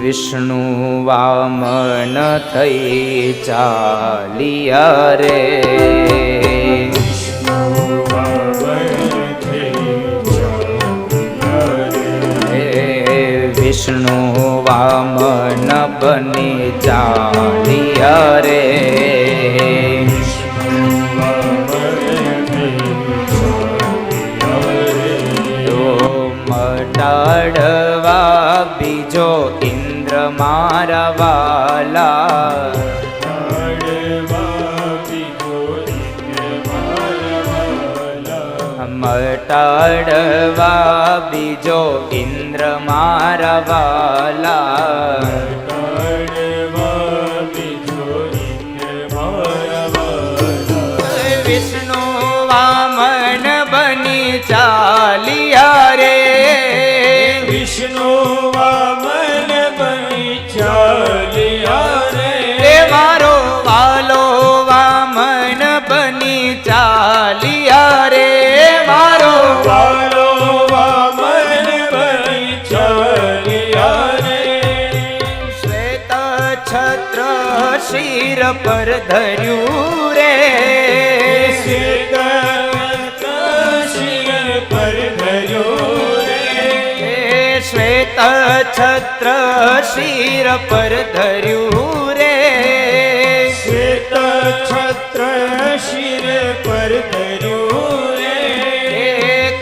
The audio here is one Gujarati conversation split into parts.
વિષ્ણુ વામન થઈ ચાલ્યા રે, વિષ્ણુ વામન બની ચાલ્યા રે, મટાડવા બીજો ઇન્દ્ર મારા વાલા, મટાડવા બીજો ઇન્દ્ર મારા વાલા, વિષ્ણુ વામન બની ચાલ્યા રે, વિષ્ણુ વામન બની ચાલ્યા રે, મારો વાલો વામન બની ચાલ્યા રે, મારો વાલો વામન બની ચાલ્યા રે, શ્વેત છત્ર શિર પર ધર્યું રે, શ્વેત શિર પર ધર્યું રે, શ્વેત છત્ર શિર પર ધર્યું રે, શ્વેત છત્ર શિર પર ધર્યું રે,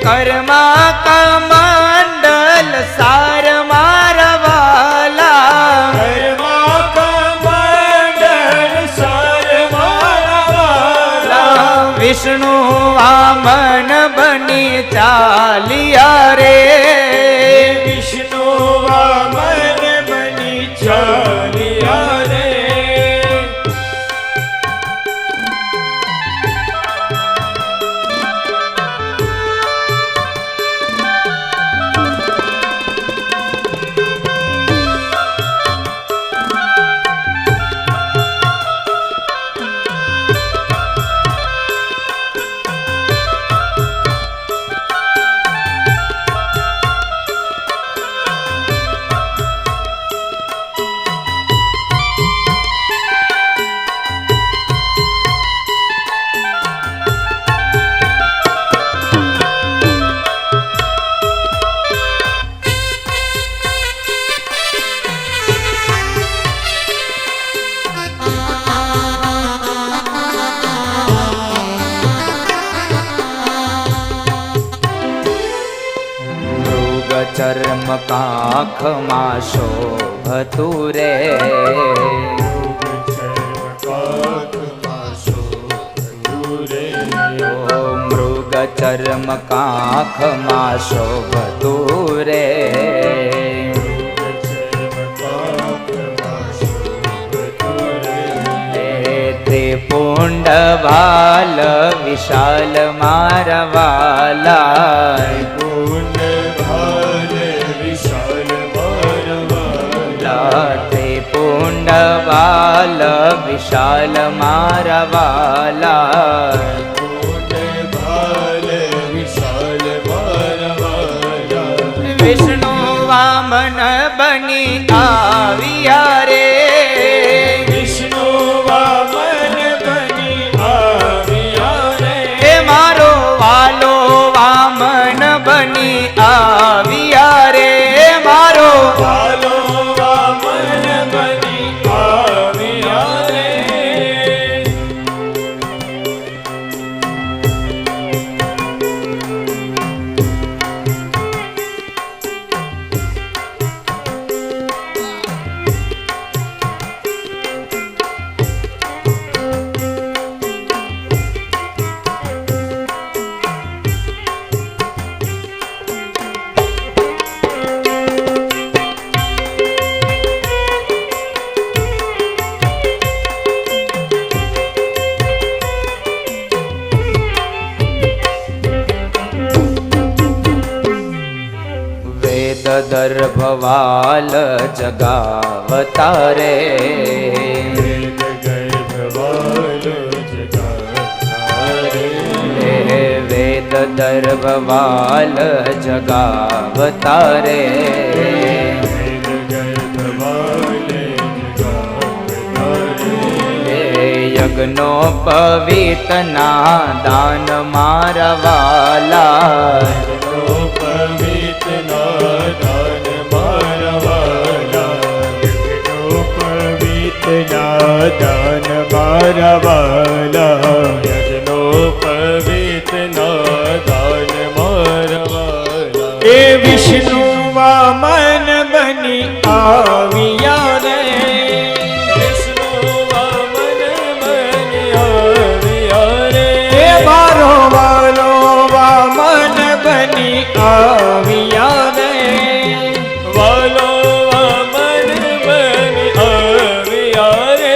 કર્મા કમંડલ સાર મારા વાલા, કર્મા કમંડલ સાર મારા વાલા, વિષ્ણુ વામન બની ચાલ્યા રે, વિષ્ણુ વામન બની ચાલ્યા રે, ચર્મ કાખમાં શોભતું રે, મૃગ ચર્મ કાખમાં શોભતું રે, તે પુંડ ભાલ વિશાલ મારા વાલા, પુંડ ભાલ વિશાલ મારા વાલા, તે પુંડ ભાલ વિશાલ મારા વાલા, પુંડ ભાલ વિશાલ મારા વાલા, વિષ્ણુ વામન બની આવ્યા રે, વિષ્ણુ વામન બની આવ્યા રે, મારો વાલો વામન બની આવ્યા રે, મારો વાલો વામન બની આવ્યા રે, દર્ભવાલ જગાવતા રે, વેદ દર્ભવાલ જગાવતા રે, યજ્ઞો પવિતના દાન મારા વાલા પવિતના દાન મારા વાલા પવિતના દાન મારા વાલા યજ્ઞો પવિતના દાન મારા વાલા એ વિષ્ણુ વામન બની આવ્યા રે વિષ્ણુ વામન બની આવ્યા રે એ મારો વાલો વામન બની આવ્યા રે વાલો વામન બની આવ્યા રે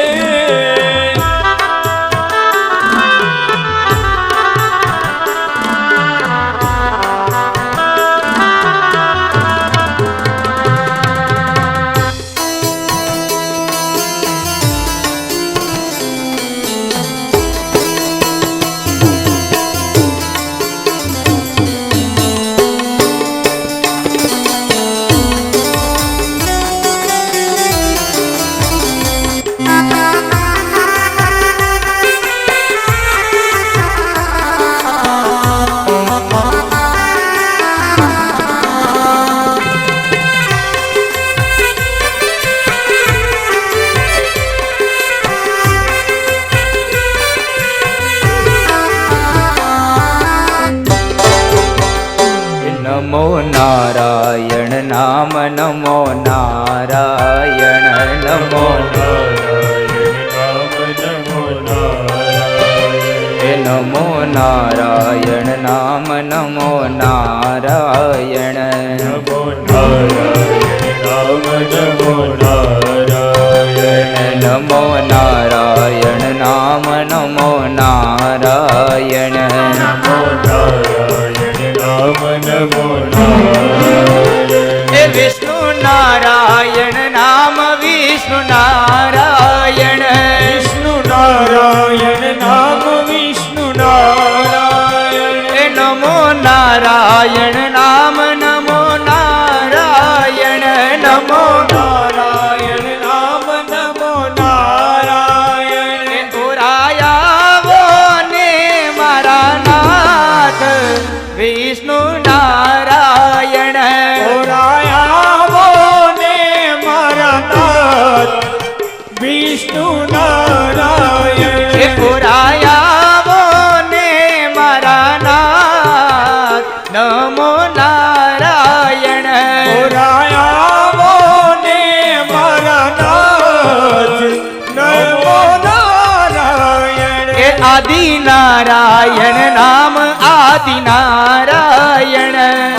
નમો નારાયણ નામ નમો નારાયણ નમો નમો નારાયણ નામ નમો નારાયણ નમો નારાયણ નમો નારાયણ નામ નમો નારાયણ નમો નારાયણ નામ નમો નારાયણ એ વિષ્ણુ નારાયણ નામ વિષ્ણુ નારાયણ વિષ્ણુ નારાયણ નામ વિષ્ણુ નારાયણ એ નમો નારાયણ નામ નમો નારાયણ નમો નારાયણ નામ નમો નારાયણ એ ઓરાયાવો ને મારા નાથ વિષ્ણુ નારાયણ ઓરાયાવો ને મારા નાથ વિષ્ણુ નારાયણ એ ઓરાયાવો ને મારા નાથ નમો નારાયણ ઓરાયાવો ને મારા નાથ નમો નારાયણ એ આદિ નારાયણ નામ આદિ નારાયણ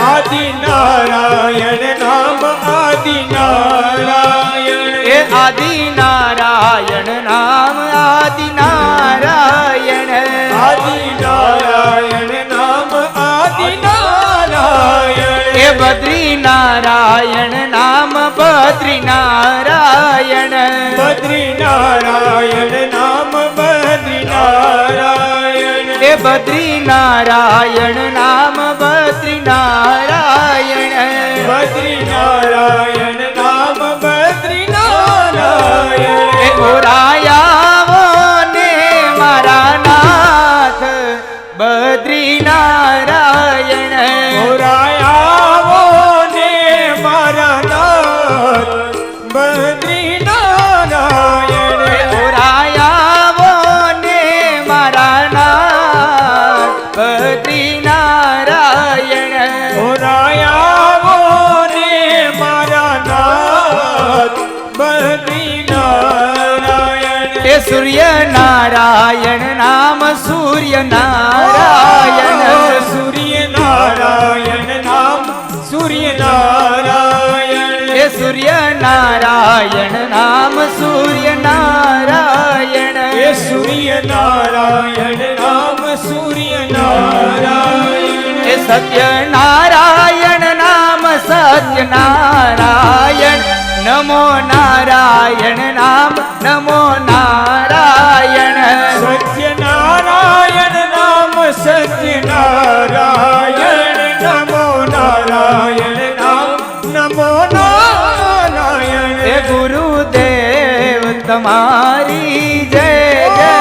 આદિ નારાયણ નામ આદિ નારાયણ એ આદિ નારાયણ નામ આદિ નારાયણ આદિ નારાયણ નામ આદિ નારાયણ એ બદ્રી નારાયણ નામ બદ્રી નારાયણ બદ્રી નારાયણ નામ બદ્રી નારાયણ એ બદ્રી નારાયણ નામ બદ્રી નારાયણ બદ્રી નારાયણ નામ બદ્રી નારાયણ એ ઓરાયાવો ને મારા નાથ બદ્રી નારાયણ ઓરાયાવો ને મારા નાથ બદ્રી નારાયણ ઓરાયાવો ને મારા નાથ બદ્રી નારાયણ ઓરાયાવો ને મારા નાથ બદ્રી નારાયણ એ સૂર્ય નારાયણ નામ સૂર્ય નારાયણ સૂર્ય નારાયણ નામ સૂર્ય નારાયણ એ સૂર્ય નારાયણ નામ સૂર્ય નારાયણ એ સૂર્ય નારાયણ નામ સૂર્ય નારાયણ એ સત્ય નારાયણ નામ સત્ય નારાયણ નમો નારાયણ નામ નમો નારાયણ સત્ય નારાયણ નામ સત્ય નારાયણ નમો નારાયણ નામ નમો નારાયણ એ ગુરુદેવ તમારી જય જય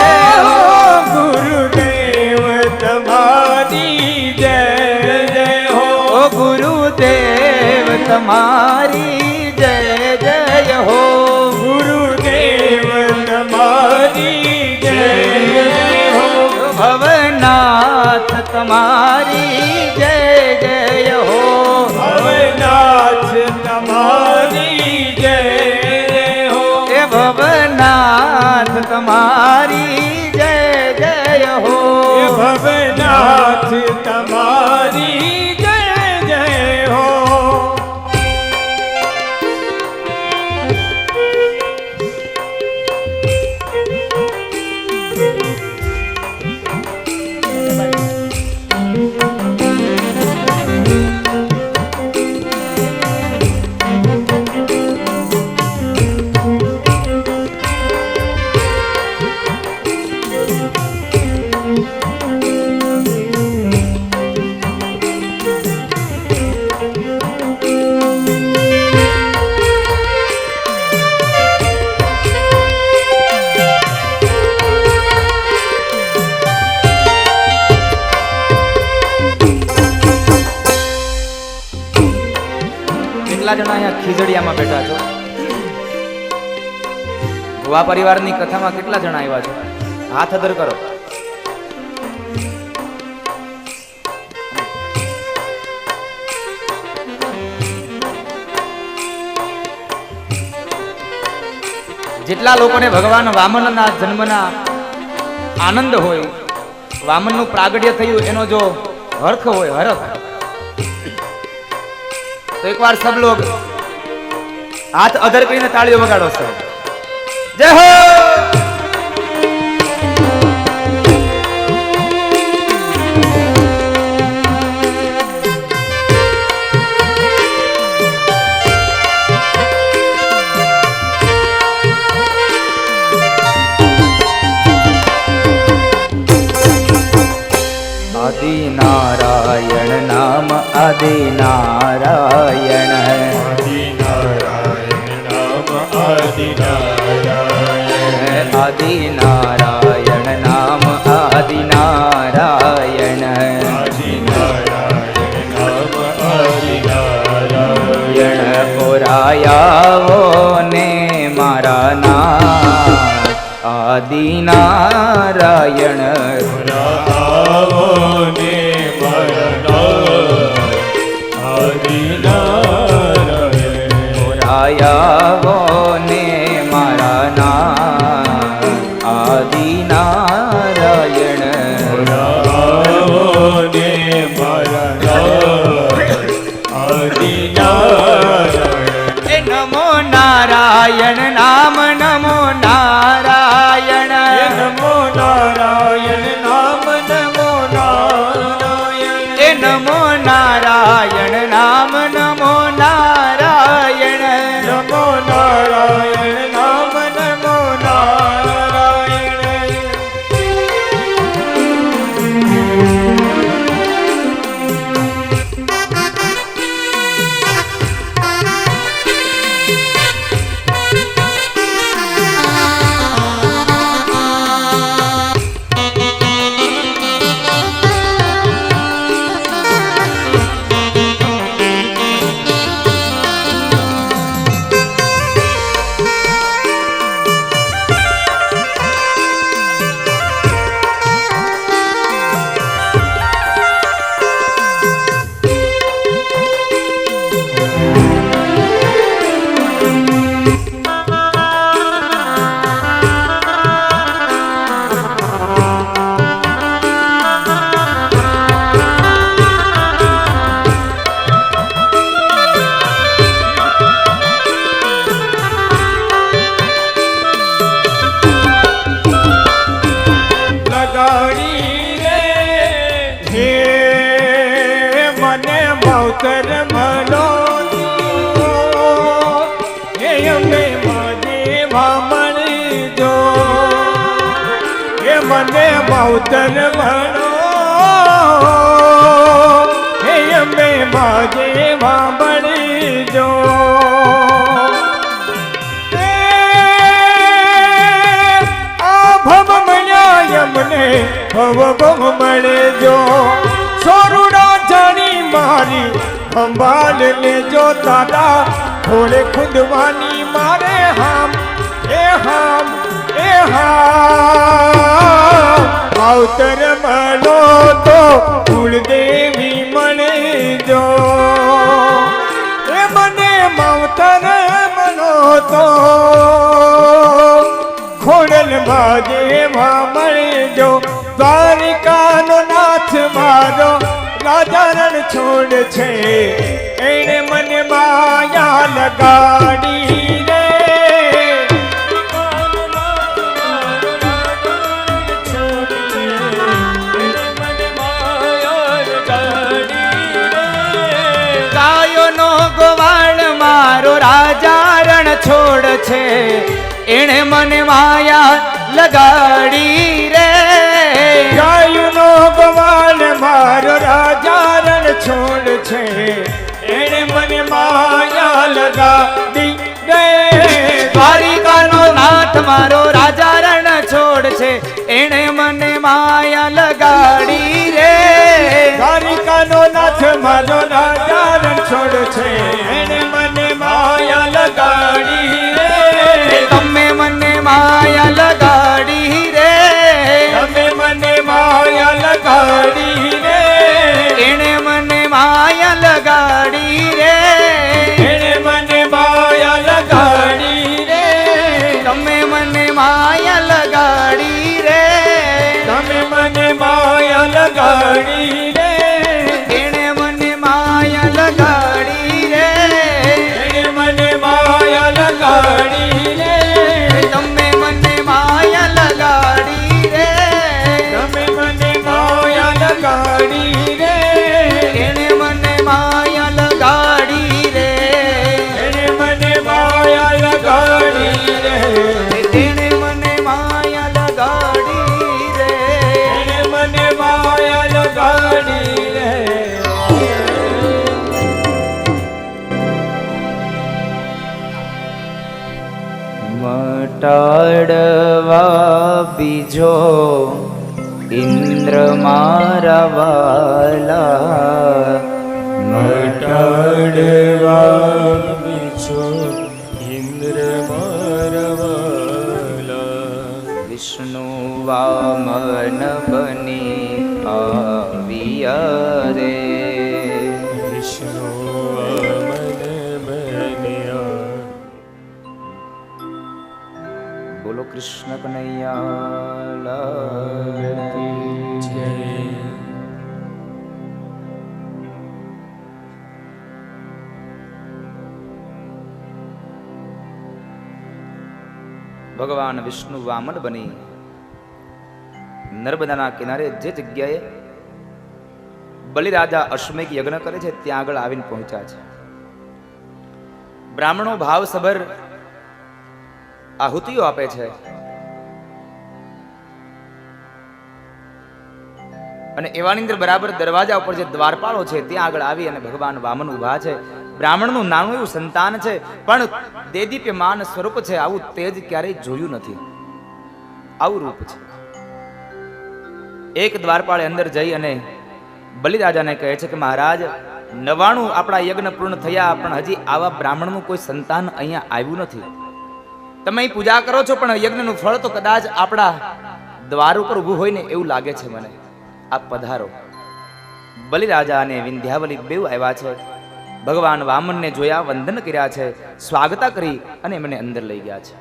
તમારી જય જય હો ગુરુદેવ તમારી જય હો ભવનાથ તમારી જય જય હો ભવનાથ તમારી જય હો એ ભવનાથ તમારી જય જય હો એ ભવનાથ તમારી જય જય હો કેટલા જણા અહીંયા ખીજડીયામાં બેઠા છો ભુવા પરિવારની કથામાં કેટલા જણા આવ્યા છો હાથ અદર કરો જેટલા લોકોને ભગવાન વામનના જન્મના આનંદ હોય વામનનું પ્રાગટ્ય થયું એનો જો હર્ખ હોય હરખ तो एक बार सब लोग हाथ अधर કરીને તાળીઓ વગાડો સર જય હો आदि नारायण नाम आदि नारायण आदि नारायण नाम आदि नारायण आदि नारायण नाम आदि नारायण आदि नारायण नाम आदि नारायण ओरायावो ने मारा नाम आदि नारायण आवो ने मरना आदि नारायण ओरायावो ने मारा नाम आदि नारायण आवो ने मरना आदि नारायण ए नमो नारायण नाम नमो नारायण नमो नारायण नाम नमो नारायण ए नमो नारायण नाम नमो नारायण नमो नारायण नाम नमो नारायण માવતર મનો હે અંબે માજે વામણી જો હે મને માવતર મનો હે અંબે માજે વામણી જો ભવ મળ્યા યમને ભવ મળે જો સોરુડા જાણી મારી સંભાળ લેજો દાદા થોડે ખુદવાની મારે હામ એ હામ એ હામ માવતર મળો તો કુળદેવી મળે જો એ મને માવતર મળો તો ખોડલ જેવા મળજો દ્વારિકાનો નાથ મારો રાજા રણ છોડ છે એને મને માયા લગાડી રે ગાયોનો ગોવાળ મારો રાજા રણ છોડ છે એણે મને માયા લગાડી રે ગાયનો ગવાલ મારો રાજા રણ છોડ છે એને મને માયા લગાડી રે દ્વારિકાનો નાથ મારો રાજા રણ છોડ છે એણે મને માયા લગાડી રે દ્વારિકાનો નાથ મારો રાજા રણ છોડ છે એને મને માયા લગાડી રે તમે મને માયા લગાડી રે તમે મને માયા લગાડી રે એણે મને માયા લગાડી રે એને મને માયા લગાડી રે તમે મને માયા લગાડી રે તમે મને માયા લગાડી રે એણે મને માયા લગાડી રે એને મને માયા લગાડી રે તમે મને માયા લગાડી રે તમે મને માયા લગાડી રે એણે મને માયા લગાડી રે એને મને માયા લગાડી રે એણે મને માયા લગાડી રે એને મને માયા લગાડી રે મટાડવા બીજો ઇન્દ્ર મારા વાલા મટાડવા બીજો ઇન્દ્ર મારવાલા વિષ્ણુ વામન બની આવ્યા રે વિષ્ણુ વામન બન્યા બોલો કૃષ્ણ કનૈયા લાલ કી જય. ભગવાન વિષ્ણુ વામન બની નર્મદાના કિનારે જે જગ્યાએ બલિરાજા અશ્વમેઘ યજ્ઞ કરે છે ત્યાં આગળ આવીને પહોંચ્યા છે. બ્રાહ્મણો ભાવસભર આહુતિઓ આપે છે અને એવાની અંદર બરાબર દરવાજા ઉપર જે દ્વારપાળો છે ત્યાં આગળ આવી અને ભગવાન વામન ઊભા છે. બ્રાહ્મણનું નાનું એવું સંતાન છે પણ દેદીપ્યમાન સ્વરૂપ છે. આવું તેજ ક્યારેય જોયું નથી. આવું રૂપ છે. એક દ્વારપાળે અંદર જઈ અને બલિરાજાને કહે છે કે મહારાજ 99 આપણા યજ્ઞ પૂર્ણ થયા પણ હજી આવા બ્રાહ્મણનું કોઈ સંતાન અહીંયા આવ્યું નથી. તમે અહીં પૂજા કરો છો પણ યજ્ઞનું ફળ તો કદાચ આપણા દ્વાર ઉપર ઊભું હોય ને એવું લાગે છે મને. આપ પધારો. બલિરાજા અને વિંધ્યાવલી બેઉ આવ્યા છે. ભગવાન વામનને જોયા, વંદન કર્યા છે, સ્વાગતા કરી અને એમને અંદર લઈ ગયા છે.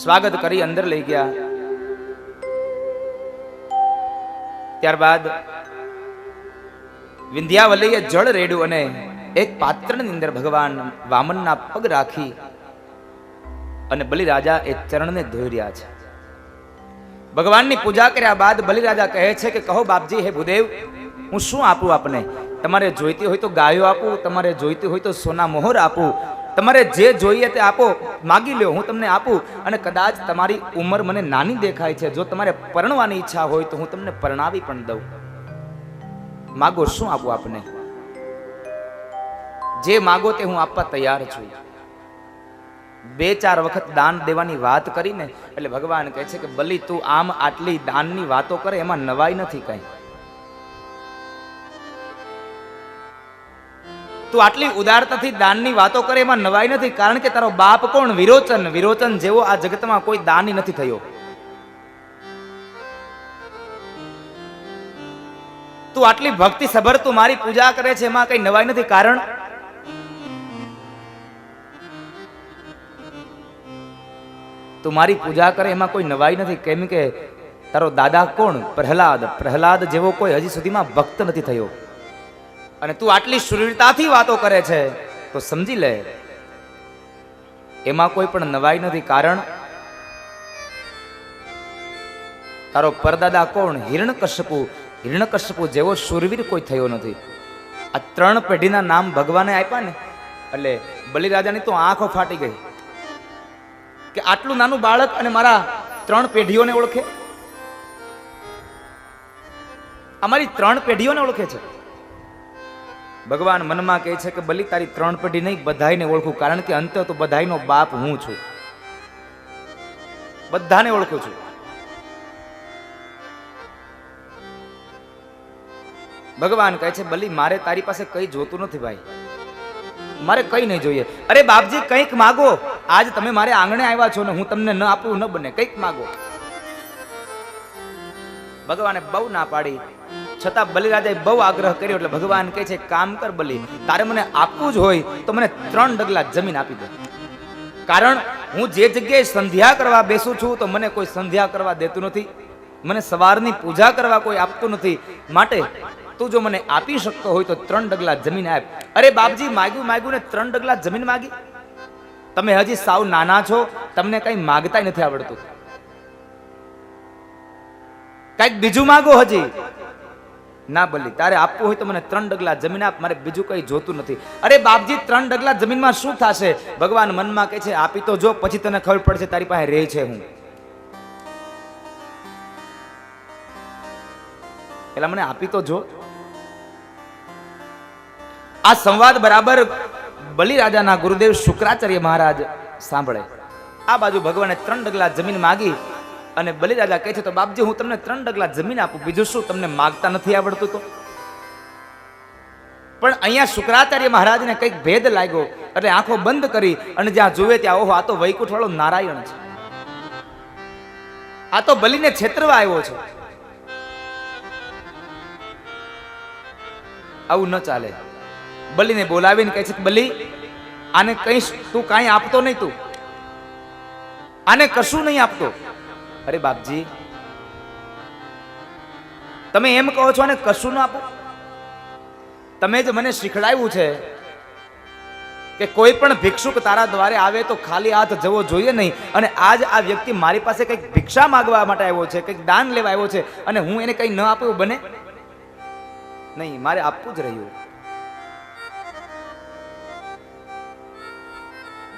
સ્વાગત કરી અંદર લઈ ગયા. ત્યારબાદ વિંધ્યાવલીએ જળ રેડ્યું અને એક પાત્રની અંદર ભગવાન વામનના પગ રાખી અને બલિરાજા એ ચરણને ધોઈ રહ્યા છે. ભગવાનની પૂજા કર્યા બાદ બલિરાજા કહે છે કે કહો બાપજી, હે ભૂદેવ, હું શું આપું આપને? તમારે જોઈતી હોય તો ગાયો આપું, તમારે જોઈતી હોય તો સોના મોહર આપું, તમારે જે જોઈએ તે આપો, માગી લ્યો, હું તમને આપું. અને કદાચ તમારી ઉંમર મને નાની દેખાય છે, જો તમારે પરણવાની ઈચ્છા હોય તો હું તમને પરણાવી પણ દઉં. માગો, શું આપું આપને? જે માગો તે હું આપવા તૈયાર છું. 2-4 વખત દાન દેવાની વાત કરીને એટલે ભગવાન કહે છે કે બલી, તું આમ આટલી દાનની વાતો કરે એમાં નવાઈ નથી કઈ. તું આટલી ઉદારતાથી દાનની વાતો કરે એમાં નવાઈ નથી, કારણ કે તારો બાપ કોણ? વિરોચન. વિરોચન જેવો આ જગતમાં કોઈ દાની નથી થયો. તું આટલી ભક્તિ સભર તું મારી પૂજા કરે છે એમાં કઈ નવાઈ નથી, કારણ તું મારી પૂજા કરે એમાં કોઈ નવાઈ નથી, કેમ કે તારો દાદા કોણ? પ્રહલાદ. પ્રહલાદ જેવો કોઈ હજી સુધીમાં ભક્ત નથી થયો. અને તું આટલી શુરતાથી વાતો કરે છે તો સમજી લે એમાં કોઈ પણ નવાઈ નથી, કારણ તારો પરદાદા કોણ? હિરણ્યકશ્યપુ. હિરણ્યકશ્યપુ જેવો શૂરવીર કોઈ થયો નથી. આ 3 પેઢીના નામ ભગવાને આપ્યા ને એટલે બલિરાજાની તો આંખો ફાટી ગઈ કે આટલું નાનું બાળક અને મારા 3 પેઢીઓને ઓળખે. અમારી 3 પેઢીઓને ઓળખે છે. ભગવાન મનમાં કહે છે કે બલી તારી 3 પેઢી નહીં, બધાને ઓળખું, કારણ કે અંતે તો બધાનો બાપ હું છું, બધાને ઓળખું છું. ભગવાન કહે છે બલી મારે તારી પાસે કઈ જોતું નથી ભાઈ, મારે કઈ નહીં જોઈએ. અરે બાપજી કંઈક માગો, આજ તમે મારે આંગણે આવ્યા છો ને હું તમને ન આપું ન બને, કંઈક માગો. ભગવાને બહુ ના પાડી, છતાં બલિરાજાએ બહુ આગ્રહ કર્યો એટલે ભગવાન કહે છે કામ કર બલી, તારે મને આપવું જ હોય તો મને 3 ડગલા જમીન આપી દે, કારણ હું જે જગ્યાએ સંધ્યા કરવા બેસું છું તો મને કોઈ સંધ્યા કરવા દેતું નથી, મને સવારની પૂજા કરવા કોઈ આપતું નથી, માટે તું જો મને આપી શકતો હોય તો 3 ડગલા જમીન આપ. અરે બાપજી માગ્યું ને 3 ડગલા જમીન માગી? તમે હજી સાવ નાના છો, તમને કઈ માગતા નથી આવડતું, કઈક બીજું માગો હજી. ના બલી તારે આપવું હોય તો મને 3 ડગલા જમીન આપ, મારે બીજું કઈ જોતું નથી. અરે બાપજી 3 ડગલા જમીનમાં શું થશે? ભગવાન મનમાં કહે છે આપી તો જો, પછી તને ખબર પડશે તારી પાસે રહે છે હું. એટલે મને આપી તો જો. આ સંવાદ બરાબર બલિરાજાના ગુરુદેવ શુક્રાચાર્ય મહારાજ સાંભળે. આ બાજુ ભગવાને 3 ડગલા જમીન માગી અને બલિરાજા કહે છે તો બાપજી હું તમને 3 ડગલા જમીન આપું, બીજું શું તમને માગતા નથી આવડતું તો? પણ અહીંયા શુક્રાચાર્ય મહારાજને કંઈક ભેદ લાગ્યો એટલે આંખો બંધ કરી અને જ્યાં જોવે ત્યાં ઓહો આ તો વૈકુંઠ વાળો નારાયણ છે, આ તો બલિને છેતરવા આવ્યો છે, આવું ન ચાલે. બલિને બોલાવીને કહે છે બલી આને કઈ તું કાંઈ આપતો નહીં, તું આને કશું નહીં આપતો. અરે બાપજી તમે એમ કહો છો અને કશું ના આપો? તમે જ મને શીખડાવ્યું છે કે કોઈ પણ ભિક્ષુક તારા દ્વારે આવે તો ખાલી હાથ જવો જોઈએ નહીં, અને આજ આ વ્યક્તિ મારી પાસે કંઈક ભિક્ષા માંગવા માટે આવ્યો છે, કંઈક દાન લેવા આવ્યો છે અને હું એને કંઈ ન આપું બને નહીં, મારે આપવું જ રહ્યું.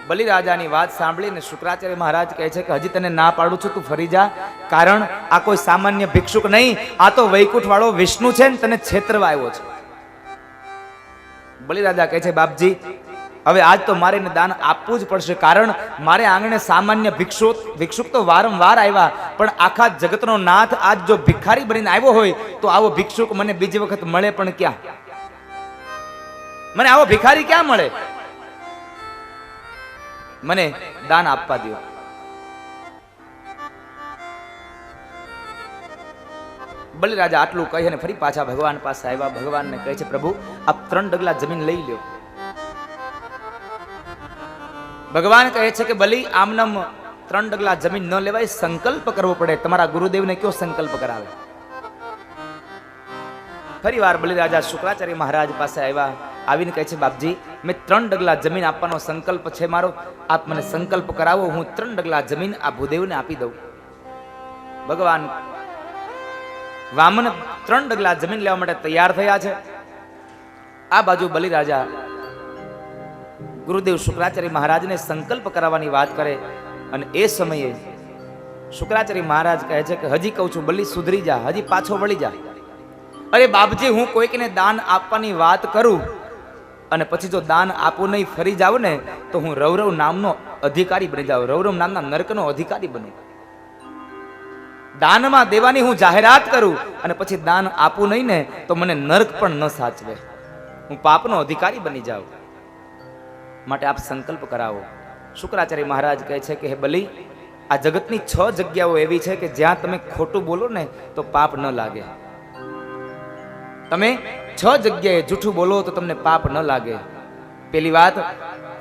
બલિરાજાની વાત સાંભળીને શુક્રાચાર્ય મહારાજ કહે છે કે હજી તને ના પાડું છું, તું ફરી જા, કારણ આ કોઈ સામાન્ય ભિક્ષુક નહીં, આ તો વૈકુંઠ વાળો વિષ્ણુ છે ને તને છેતરવા આવ્યો છે. બલિરાજા કહે છે બાપજી હવે આજ તો મારે એને દાન આપવું જ પડશે, કારણ મારે આંગણે સામાન્ય ભિક્ષુક તો વારંવાર આવ્યા, પણ આખા જગતનો નાથ આજ જો ભિખારી બનીને આવ્યો હોય તો આવો ભિક્ષુક મને બીજી વખત મળે પણ ક્યાં? મને આવો ભિખારી ક્યાં મળે? મને દાન આપવા દો. બલિરાજા આટલું કહી અને ફરી પાછા ભગવાન પાસે આવ્યા. ભગવાનને કહે છે પ્રભુ આપ 3 ડગલા જમીન લઈ લ્યો. ભગવાન કહે છે કે બલી આમનામ 3 ડગલા જમીન ન લેવાય, સંકલ્પ કરવો પડે. તમારા ગુરુદેવને કયો સંકલ્પ કરાવે? ફરી વાર બલિરાજા શુક્રાચાર્ય મહારાજ પાસે આવ્યા. આવીને કહે છે બાપજી મેં 3 ડગલા જમીન આપવાનો સંકલ્પ છે મારો, આપ મને સંકલ્પ કરાવો, હું 3 ડગલા જમીન આ ભૂદેવને આપી દઉં. ભગવાન વામન 3 ડગલા જમીન લેવા માટે તૈયાર થયા છે. આ બાજુ બલિરાજા ગુરુદેવ શુક્રાચાર્ય મહારાજને સંકલ્પ કરાવવાની વાત કરે અને એ સમયે શુક્રાચાર્ય મહારાજ કહે છે કે હજી કહું છું બલી સુધરી જા, હજી પાછો વળી જા. અરે બાપજી હું કોઈકને દાન આપવાની વાત કરું અને પછી જો દાન આપું નહીં ફરી જાવ ને તો હું રૌરવ નામનો અધિકારી બની જાઉં, રૌરવ નામના નરકનો અધિકારી બનું. દાનમાં દેવાની હું જાહેરાત કરું અને પછી દાન આપું નહીં ને તો મને નરક પણ ન સાચવે. હું પાપનો અધિકારી બની જાઉં, માટે આપ સંકલ્પ કરાવો. શુક્રાચાર્ય મહારાજ કહે છે કે હે બલિ, આ જગતની 6 જગ્યાઓ એવી છે કે જ્યાં તમે ખોટું બોલો ને તો પાપ ન લાગે. તમે 6 જગ્યાએ જૂઠું બોલો તો તમને પાપ ન લાગે. પેલી વાત,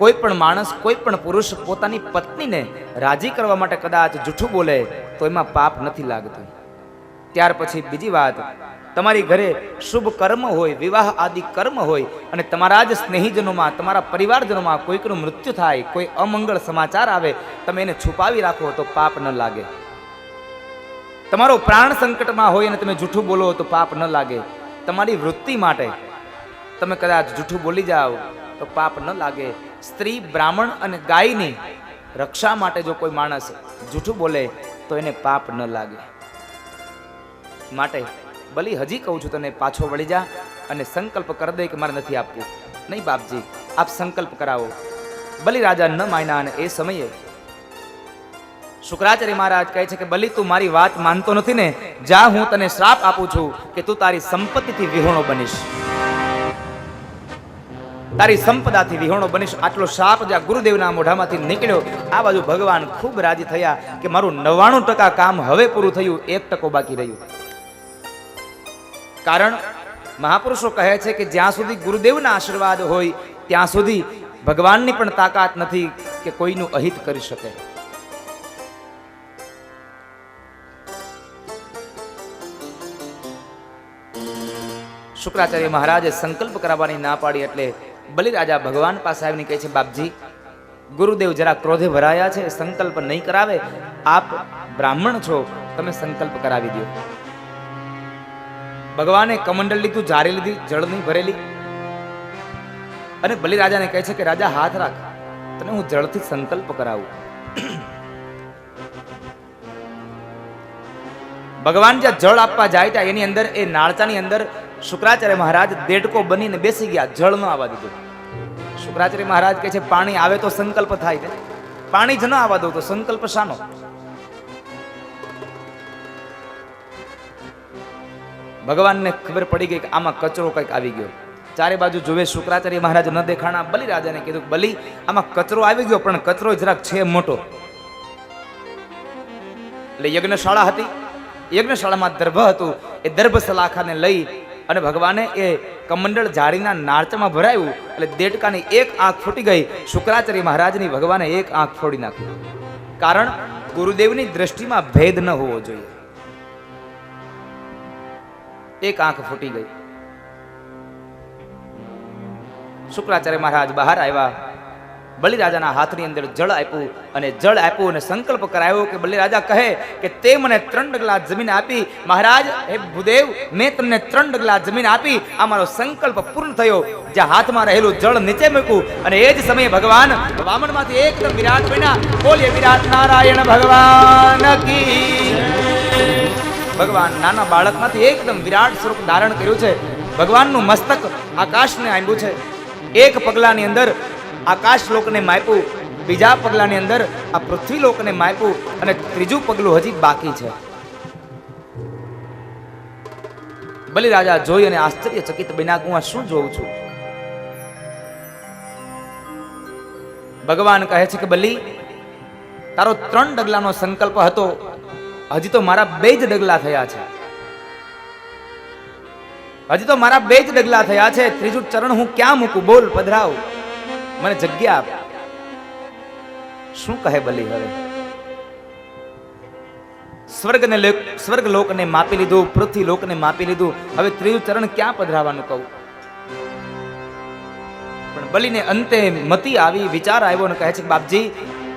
કોઈ પણ માણસ, કોઈ પણ પુરુષ પોતાની પત્નીને રાજી કરવા માટે કદાચ જૂઠું બોલે તો એમાં પાપ નથી લાગતું. ત્યાર પછી બીજી વાત, તમારી ઘરે શુભ કર્મ હોય, વિવાહ આદિ કર્મ હોય અને તમારા જ સ્નેહીજનોમાં, તમારા પરિવારજનોમાં કોઈકનું મૃત્યુ થાય, કોઈ અમંગળ સમાચાર આવે, તમે એને છુપાવી રાખો તો પાપ ન લાગે. તમારો પ્રાણ સંકટમાં હોય અને તમે જૂઠું બોલો તો પાપ ન લાગે. તમારી વૃત્તિ માટે તમે કદાચ જૂઠું બોલી જાઓ તો પાપ ન લાગે. સ્ત્રી, બ્રાહ્મણ અને ગાયની રક્ષા માટે જો કોઈ માણસ જૂઠું બોલે તો એને પાપ ન લાગે. માટે બલિ, હજી કહું છું તને, પાછો વળી જા અને સંકલ્પ કરી દે કે મારે નથી આપવું. નહીં બાપજી, આપ સંકલ્પ કરાવો. બલિ રાજા ન માન્યા અને એ સમયે શુક્રાચાર્ય મહારાજ કહે છે કે બલિ, તું મારી વાત માનતો નથી ને, જા, હું તને શ્રાપ આપું છું કે તું તારી સંપત્તિથી વિહોણો બનીશ, તારી સંપદાથી વિહોણો બનીશ. આટલો શાપ જ્યાં ગુરુદેવના મોઢામાંથી નીકળ્યો, આ બાજુ ભગવાન ખૂબ રાજી થયા કે મારું 99% કામ હવે પૂરું થયું, 1% બાકી રહ્યું. કારણ મહાપુરુષો કહે છે કે જ્યાં સુધી ગુરુદેવના આશીર્વાદ હોય ત્યાં સુધી ભગવાનની પણ તાકાત નથી કે કોઈનું અહિત કરી શકે. શુક્રાચાર્ય મહારાજે સંકલ્પ કરાવવાની ના પાડી એટલે બલિરાજા ભગવાન પાસે આવીને કહે છે, બાપજી, ગુરુદેવ જરા ક્રોધે ભરાયા છે, સંકલ્પ નહીં કરાવે. આપ બ્રાહ્મણ છો, તમે સંકલ્પ કરાવી દો. ભગવાને કમંડલ લીધું, જારી લીધી, જળની ભરેલી, અને બલિરાજાને કહે છે કે રાજા હાથ રાખ, તને હું જળથી સંકલ્પ કરાવું. ભગવાન જ્યાં જળ આપવા જાય ત્યાં એની અંદર, એ નાળચાની અંદર શુક્રાચાર્ય મહારાજ દેડકો બનીને બેસી ગયા, જળ ન આવવા દીધું. શુક્રાચાર્ય મહારાજ કહે છે પાણી આવે તો સંકલ્પ થાય ને, પાણી જ ન આવવા દો તો સંકલ્પ શાનો? ભગવાનને ખબર પડી ગઈ કે આમાં કચરો કંઈક આવી ગયો. ચારે બાજુ જોવે, શુક્રાચાર્ય મહારાજ ન દેખાણા. બલિરાજાને કીધું, બલિ, આમાં કચરો આવી ગયો, પણ કચરો જરાક છે મોટો. એટલે યજ્ઞશાળા હતી, યજ્ઞશાળામાં દર્ભ હતું. એ દર્ભ સલાખાને લઈ અને ભગવાને એ કમંડળ જાળીના નાળચામાં ભરાયું. એટલે દેડકાની એક આંખ ફૂટી ગઈ. શુક્રાચાર્ય મહારાજની ભગવાને એક આંખ ફોડી નાખી. કારણ ગુરુદેવની દ્રષ્ટિમાં ભેદ ન હોવો જોઈએ. એક આંખ ફૂટી ગઈ. શુક્રાચાર્ય મહારાજ બહાર આવ્યા. બલિરાજાના હાથની અંદર જળ આપ્યું અને જળ આપ્યું અને સંકલ્પ કરાયો કે બલિરાજા કહે કે તે મને 3 ડગલા જમીન આપી. મહારાજ, હે ભૂદેવ, મેં તમને 3 ડગલા જમીન આપી, આ મારો સંકલ્પ પૂર્ણ થયો. જ્યાં હાથમાં રહેલું જળ નીચે મૂક્યું અને એ જ સમયે ભગવાન વામનમાંથી એકદમ વિરાટ બન્યા. બોલીએ વિરાટ નારાયણ ભગવાન કી. ભગવાન નાના બાળકમાંથી એકદમ વિરાટ સ્વરૂપ ધારણ કર્યું છે. ભગવાનનું મસ્તક આકાશને આંબ્યું છે. એક પગલાની અંદર આકાશ લોકને માપ્યું, બીજા પગલાની અંદર આ પૃથ્વી લોકને માપ્યું અને ત્રીજું પગલું હજી બાકી છે. બલિરાજા જોઈ અને આશ્ચર્યચકિત બન્યા, હું આ શું જોઉં છું? ભગવાન કહે છે કે બલિ, તારો 3 ડગલાનો સંકલ્પ હતો, હજી તો મારા 2 જ ડગલા થયા છે. હજી તો મારા 2 જ ડગલા થયા છે. ત્રીજું ચરણ હું ક્યાં મૂકું? બોલ, પધરાવ, મને જગ્યા આપ. શું કહે બલિ? હવે સ્વર્ગ લોકને માપી લીધું, પૃથ્વી લોકને માપી લીધું, હવે ત્રીજું ચરણ ક્યાં પધરાવાનું કહું? પણ બલિને અંતે મતિ આવી, વિચાર આવ્યો અને કહે છે, બાપજી,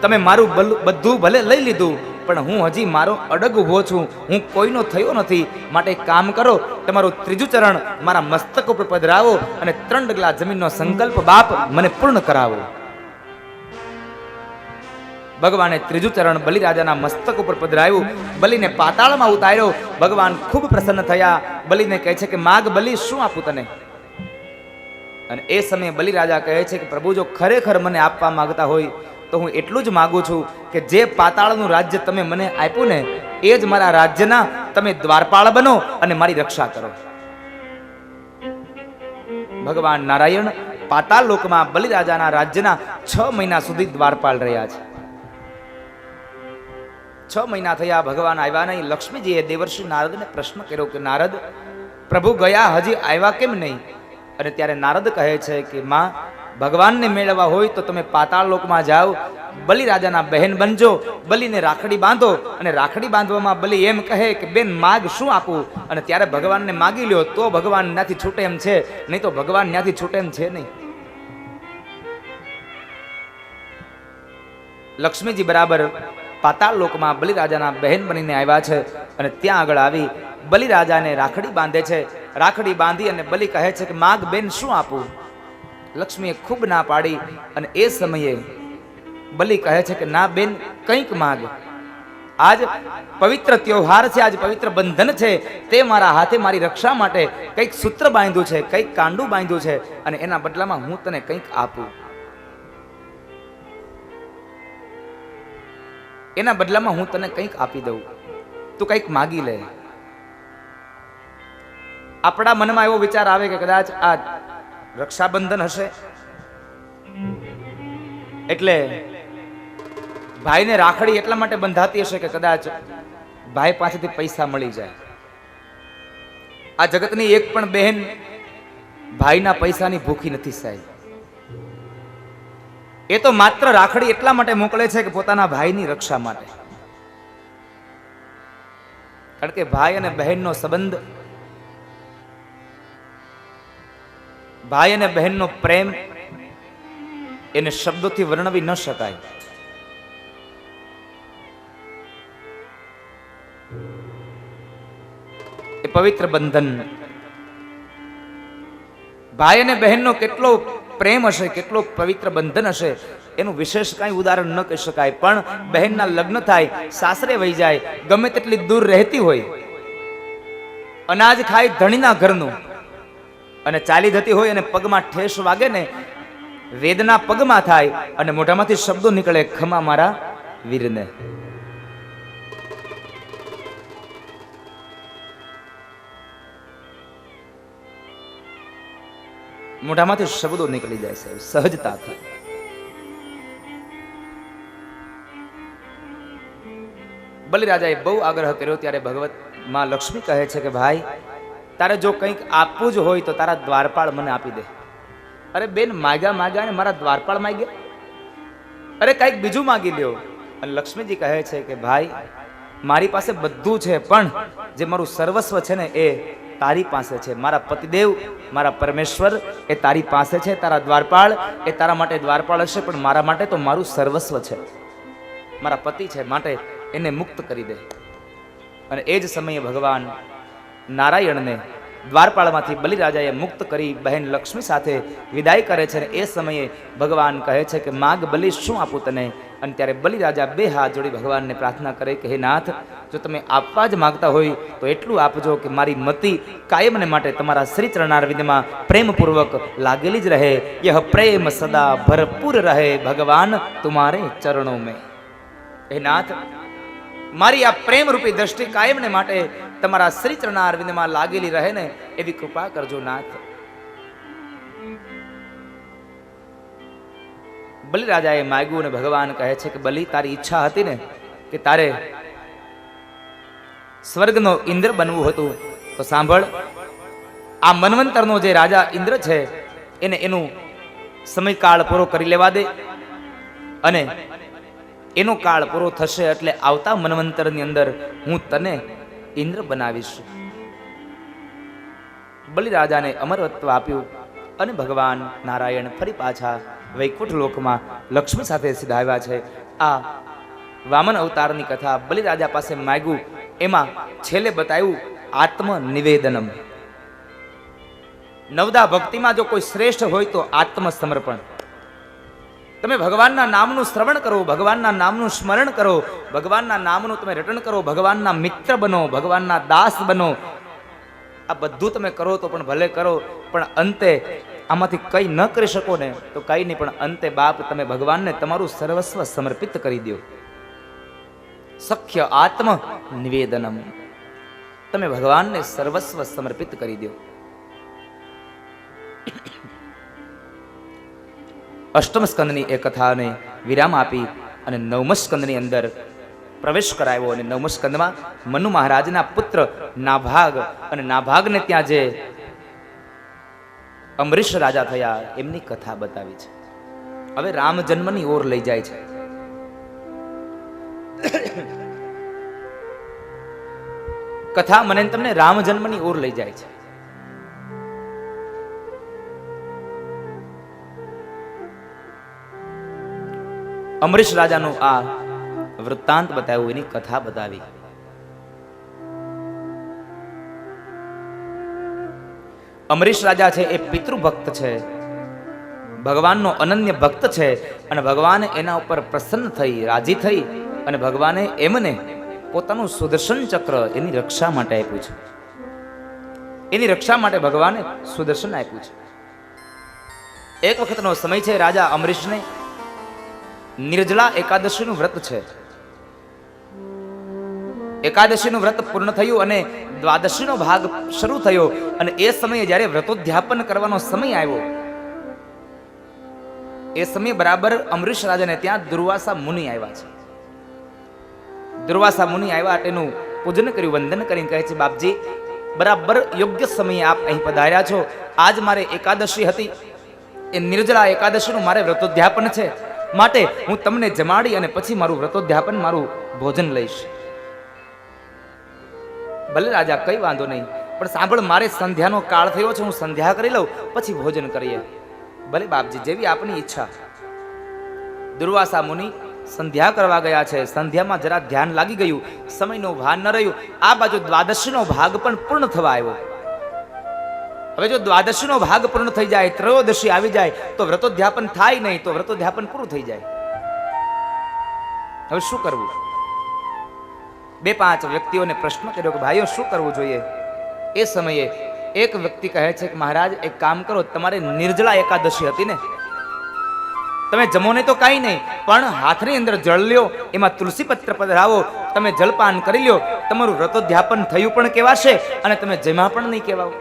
તમે મારું બધું ભલે લઈ લીધું, પણ હું હજી મારો અડગ ઉભો છું, હું કોઈનો થયો નથી. માટે એક કામ કરો, તમારું ત્રીજું ચરણ મારા મસ્તક ઉપર પધરાવો અને 3 ડગલા જમીનનો સંકલ્પ બાપ મને પૂર્ણ કરાવો. ભગવાને ત્રીજું ચરણ બલિરાજાના મસ્તક ઉપર પધરાવ્યું. બલિને પાતાળમાં ઉતાર્યો. ભગવાન ખૂબ પ્રસન્ન થયા. બલિને કહે છે કે માગ બલિ, શું આપું તને? અને એ સમયે બલિરાજા કહે છે કે પ્રભુ, જો ખરેખર મને આપવા માંગતા હોય તો હું એટલું જ માગું છું કે જે પાતાળનું રાજ્ય તમે મને આપ્યું ને, એ જ મારા રાજ્યના તમે દ્વારપાળ બનો અને મારી રક્ષા કરો. ભગવાન નારાયણ પાતાળ લોકમાં બલિરાજાના રાજ્યના 6 મહિના સુધી દ્વારપાલ રહ્યા છે. 6 મહિના થયા, ભગવાન આવ્યા નહીં. લક્ષ્મીજીએ દેવર્ષિ નારદને પ્રશ્ન કર્યો કે નારદ, પ્રભુ ગયા હજી આવ્યા કેમ નહીં? અને ત્યારે નારદ કહે છે કે માં, ભગવાનને મેળવવા હોય તો તમે પાતાળ લોકમાં જાઓ, બલિરાજાના બહેન બનજો, બલિને રાખડી બાંધો, અને રાખડી બાંધવામાં બલિ એમ કહે કે બેન માગ શું આપું? અને ત્યારે ભગવાનને માગી લ્યો તો ભગવાન ત્યાંથી છૂટે એમ છે, નહીં તો ભગવાન ત્યાંથી છૂટે એમ છે નહીં. લક્ષ્મીજી બરાબર પાતાળ લોકમાં બલિરાજાના બહેન બનીને આવ્યા છે અને ત્યાં આગળ આવી બલિરાજાને રાખડી બાંધે છે. રાખડી બાંધી અને બલિ કહે છે કે માગ બેન શું આપું? લક્ષ્મીએ ખૂબ ના પાડી અને એ સમયે બલિ કહે છે કે ના બેન, કંઈક માગ. આજ પવિત્ર ત્યોહાર છે, આજ પવિત્ર બંધન છે, તે મારા હાથે મારી રક્ષા માટે કંઈક સૂત્ર બાંધ્યું છે, કંઈક કાંડું બાંધ્યું છે, અને એના બદલામાં હું તને કંઈક આપું. એના બદલામાં હું તને કંઈક આપી દઉં, તું કંઈક માગી લે. આપણા મનમાં એવો વિચાર આવે કે કદાચ આ રક્ષાબંધન હશે એટલે ભાઈને રાખડી એટલા માટે બંધાતી હશે કે કદાચ ભાઈ પાસેથી પૈસા મળી જાય. આ જગતની એક પણ બહેન ભાઈના પૈસાની ભૂખી નથી સાહેબ. એ તો માત્ર રાખડી એટલા માટે મોકલે છે કે પોતાના ભાઈની રક્ષા માટે. કારણ કે ભાઈ અને બહેનનો સંબંધ, ભાઈ અને બહેનનો પ્રેમ એને શબ્દોથી વર્ણવી ન શકાય. એ પવિત્ર બંધન, ભાઈ અને બહેનનો કેટલો પ્રેમ હશે, કેટલો પવિત્ર બંધન હશે, એનું વિશેષ કાંઈ ઉદાહરણ ન કહી શકાય. પણ બહેનના લગ્ન થાય, સાસરે વહી જાય, ગમે તેટલી દૂર રહેતી હોય, અનાજ ખાય ધણીના ઘરનું, અને ચાલી જતી હોય અને પગમાં ઠેસ વાગે ને, વેદના પગમાં થાય અને મોઢામાંથી શબ્દો નીકળે, ખમા મારા વીરને. મોઢામાંથી શબ્દો નીકળી જાય છે, સહજતા થાય. બલિરાજાએ બહુ આગ્રહ કર્યો ત્યારે ભગવત માં લક્ષ્મી કહે છે કે ભાઈ, તારે જો કંઈક આપવું જ હોય તો તારા દ્વારપાળ મને આપી દે. અરે બેન, માગ્યા માગ્યા ને મારા દ્વારપાળ માગ્યા? અરે કંઈક બીજું માગી લ્યો. અને લક્ષ્મીજી કહે છે કે ભાઈ, મારી પાસે બધું છે, પણ જે મારું સર્વસ્વ છે ને એ તારી પાસે છે. મારા પતિદેવ, મારા પરમેશ્વર એ તારી પાસે છે. તારા દ્વારપાળ એ તારા માટે દ્વારપાળ હશે, પણ મારા માટે તો મારું સર્વસ્વ છે, મારા પતિ છે, માટે એને મુક્ત કરી દે. અને એ જ સમયે ભગવાન નારાયણને દ્વારપાળમાંથી બલિરાજાએ મુક્ત કરી બહેન લક્ષ્મી સાથે વિદાય કરે છે. અને એ સમયે ભગવાન કહે છે કે માગ બલિ, શું આપું તને? અને ત્યારે બલિરાજા બે હાથ જોડી ભગવાનને પ્રાર્થના કરે કે હે નાથ, જો તમે આપવા જ માગતા હોય તો એટલું આપજો કે મારી મતિ કાયમને માટે તમારા શ્રી ચરણારવિંદમાં પ્રેમપૂર્વક લાગેલી જ રહે. યહ પ્રેમ સદા ભરપૂર રહે ભગવાન તુમારે ચરણો મેં. હે નાથ, મારી આ પ્રેમ રૂપી દ્રષ્ટિ કાયમને માટે તમારા શ્રી ચરણારવિંદમાં લાગેલી રહે ને, એવી કૃપા કરજો નાથ. બલિરાજાએ માગ્યું અને ભગવાન કહે છે કે બલિ, તારી ઈચ્છા હતી ને કે તારે સ્વર્ગનો ઇન્દ્ર બનવું હતું, તો સાંભળ, આ મન્વંતરનો જે રાજા ઇન્દ્ર છે એને એનું સમયકાળ પૂરો કરી લેવા દે, અને એનો કાળ પૂરો થશે એટલે આવતા મન્વંતરની અંદર હું તને ઇન્દ્ર બનાવીશ. બલિરાજાને અમરત્વ આપ્યું અને ભગવાન નારાયણ ફરી પાછા વૈકુંઠ લોકમાં લક્ષ્મી સાથે સીધા આવ્યા છે. આ વામન અવતારની કથા બલિરાજા પાસે માગ્યું, એમાં છેલ્લે બતાવ્યું આત્મનિવેદનમ. નવદા ભક્તિમાં જો કોઈ શ્રેષ્ઠ હોય તો આત્મસમર્પણ. તમે ભગવાનના નામનું શ્રવણ કરો, ભગવાનના નામનું સ્મરણ કરો, ભગવાનના નામનું તમે રટણ કરો, ભગવાનના મિત્ર બનો, ભગવાનના દાસ બનો. આ બધું તમે કરો તો પણ ભલે કરો, પણ અંતે આમાંથી કંઈ ન કરી શકો ને તો કંઈ નહીં, પણ અંતે બાપ તમે ભગવાનને તમારું સર્વસ્વ સમર્પિત કરી દો. સખ્ય આત્મ નિવેદનમ. તમે ભગવાનને સર્વસ્વ સમર્પિત કરી દો. અષ્ટમ સ્કંદની એ કથાને વિરામ આપી અને નવમ સ્કંદની અંદર પ્રવેશ કરાવ્યો. અને નવમ સ્કંદમાં મનુ મહારાજના પુત્ર નાભાગ અને નાભાગને ત્યાં જે અમરીશ રાજા થયા એમની કથા બતાવી છે. હવે રામ જન્મની ઓર લઈ જાય છે. કથા મને તમને રામ જન્મની ઓર લઈ જાય છે. અમરીશ રાજાનું આ વૃત્તાંત બતાવ્યું, એની કથા બતાવી. અમરીશ રાજા છે એ પિતૃભક્ત છે, ભગવાનનો અનન્ય ભક્ત છે અને ભગવાને એના ઉપર પ્રસન્ન થઈ, રાજી થઈ અને ભગવાને એમને પોતાનું સુદર્શન ચક્ર એની રક્ષા માટે આપ્યું છે. એની રક્ષા માટે ભગવાને સુદર્શન આપ્યું છે. એક વખતનો સમય છે, રાજા અમરીશને નિર્જલા એકાદશીનું વ્રત છે. એકાદશીનું વ્રત પૂર્ણ થયું અને દ્વાદશીનો ભાગ શરૂ થયો અને એ સમયે જ્યારે વ્રતોધ્યાપન કરવાનો સમય આવ્યો, એ સમયે બરાબર અમરીશ રાજાને ત્યાં દુર્વાસા મુનિ આવ્યા છે. દુર્વાસા મુનિ આવ્યા તેનું પૂજન કર્યું, વંદન કરીને કહે છે, બાપજી બરાબર યોગ્ય સમયે આપ અહીં પધાર્યા છો. આજ મારે એકાદશી હતી, એ નિર્જલા એકાદશીનું મારે વ્રતોધ્યાપન છે, માટે હું તમને જમાડી અને પછી મારું વ્રતોધ્યાપન, મારું ભોજન લઈશ. ભલે રાજા, કઈ વાંધો નહીં, પણ સાંભળ, મારે સંધ્યાનો કાળ થયો છે, હું સંધ્યા કરી લઉં પછી ભોજન કરીએ. ભલે બાપજી, જેવી આપની ઈચ્છા. દુર્વાસા મુનિ સંધ્યા કરવા ગયા છે. સંધ્યામાં જરા ધ્યાન લાગી ગયું, સમયનું ભાન ન રહ્યું. આ બાજુ દ્વાદશીનો ભાગ પણ પૂર્ણ થવા આવ્યો. હવે જો દ્વાદશીનો ભાગ પૂર્ણ થઈ જાય, ત્રયોદશી આવી જાય તો વ્રતોધ્યાપન થાય નહીં, તો વ્રતોધ્યાપન પૂરું થઈ જાય. હવે શું કરવું? બે પાંચ વ્યક્તિઓને પ્રશ્ન કર્યો કે ભાઈઓ શું કરવું જોઈએ? એ સમયે એક વ્યક્તિ કહે છે કે મહારાજ, એક કામ કરો, તમારે નિર્જલા એકાદશી હતી ને, તમે જમો નહીં તો કાંઈ નહીં, પણ હાથની અંદર જળ લ્યો, એમાં તુલસી પત્ર પધરાવો, તમે જલપાન કરી લ્યો, તમારું વ્રતોધ્યાપન થયું પણ કહેવાશે અને તમે જમ્યા પણ નહીં કહેવાઓ.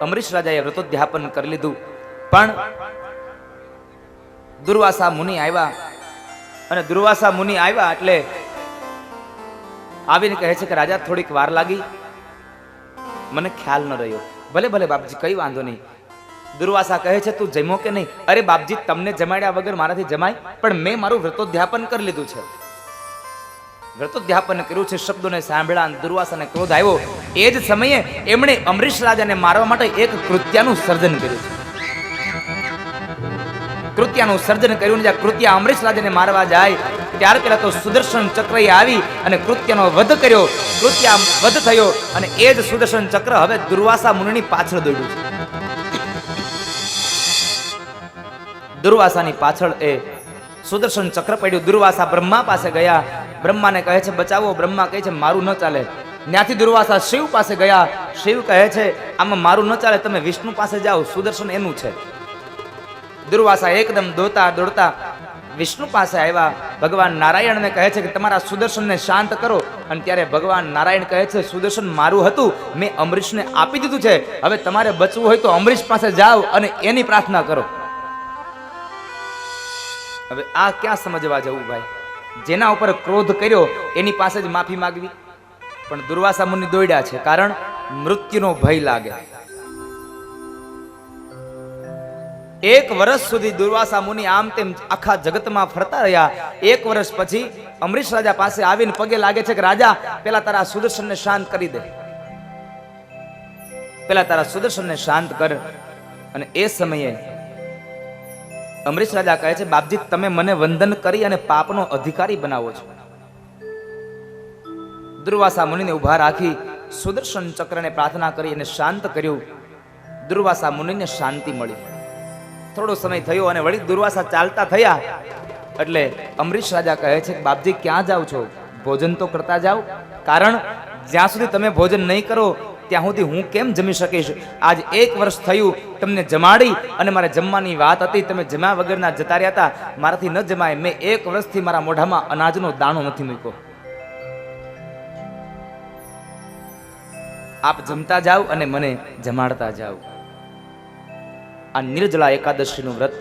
અમરીશ રાજાએ વ્રતોધ્યાપન કરી લીધું, પણ દુર્વાસા મુનિ આવ્યા અને દુર્વાસા મુનિ આવ્યા એટલે આવીને કહે છે કે રાજા, થોડીક વાર લાગી, મને ખ્યાલ ન રહ્યો. ભલે ભલે બાપજી, કઈ વાંધો નહીં. દુર્વાસા કહે છે, તું જમ્યો કે નહીં? અરે બાપજી, તમને જમાડ્યા વગર મારાથી જમાય? પણ મેં મારું વ્રતોધ્યાપન કરી લીધું છે. વ્રતોધ્યાપન કર્યું છે. શબ્દોને સાંભળ્યા દુર્વાસાને ક્રોધ આવ્યો. એ જ સમયે એમણે અમરીશ રાજાને મારવા માટે એક કૃત્યાનું સર્જન કર્યું છે. કૃત્યાનું સર્જન કર્યું. જ્યાં કૃત્યા અમરીશ રાજાને મારવા જાય ત્યાર પહેલા તો સુદર્શન ચક્ર આવી અને કૃત્યનો વધ કર્યો. કૃત્યા વધ થયો અને એ જ સુદર્શન ચક્ર હવે દુર્વાસા મુનિની પાછળ દોડ્યું છે. દુર્વાસાની પાછળ એ સુદર્શન ચક્ર પડ્યું. દુર્વાસા બ્રહ્મા પાસે ગયા. બ્રહ્માને કહે છે, બચાવો. બ્રહ્મા કહે છે, મારું ન ચાલે. ત્યાંથી દુર્વાસા શિવ પાસે ગયા. શિવ કહે છે, આમાં મારું ન ચાલે, તમે વિષ્ણુ પાસે જાઓ, સુદર્શન એનું છે. દુર્વાસા એકદમ દોડતા દોડતા વિષ્ણુ પાસે આવ્યા. ભગવાન નારાયણને કહે છે કે તમારા સુદર્શનને શાંત કરો. અને ત્યારે ભગવાન નારાયણ કહે છે, સુદર્શન મારું હતું, મેં અમરીશને આપી દીધું છે. હવે તમારે બચવું હોય તો અમરીશ પાસે જાઓ અને એની પ્રાર્થના કરો. હવે આ ક્યાં સમજવા જવું ભાઈ? જેના ઉપર ક્રોધ કર્યો એની પાસે જ માફી માંગવી. પણ દુર્વાસા મુનિ દોડ્યા છે, કારણ મૃત્યુનો ભય લાગે. 1 વર્ષ સુધી દુર્વાસા મુનિ આમ તેમ આખા જગતમાં ફરતા રહ્યા. 1 વર્ષ પછી અમરીશ રાજા પાસે આવીને પગે લાગે છે કે રાજા, પેલા તારા સુદર્શનને શાંત કરી દે, પેલા તારા સુદર્શનને શાંત કર. અને એ સમયે અમરીશ રાજા કહે છે, બાપજી, તમે મને વંદન કરી અને પાપનો અધિકારી બનાવો છો. દુર્વાસા મુનિને ઉભા રાખી સુદર્શન ચક્રને પ્રાર્થના કરી અને શાંત કર્યું. દુર્વાસા મુનિને શાંતિ મળી. થોડો સમય થયો અને વળી દુર્વાસા ચાલતા થયા. એટલે અમરીશ રાજા કહે છે કે બાપજી, ક્યાં જાઓ છો? ભોજન તો કરતા જાઓ, કારણ જ્યાં સુધી તમે ભોજન નહીં કરો ત્યાં સુધી હું કેમ જમી શકીશ? આજ 1 વર્ષ થયું તમને જમાડી અને મારે જમવાની વાત હતી, તમે જમ્યા વગરના જતા રહ્યા હતા. મારાથી ન જમાય. મેં 1 વર્ષથી મારા મોઢામાં અનાજનો દાણો નથી મૂક્યો. આપ જમતા જાઓ અને મને જમાડતા જાઓ. આ નિર્જળા એકાદશીનું વ્રત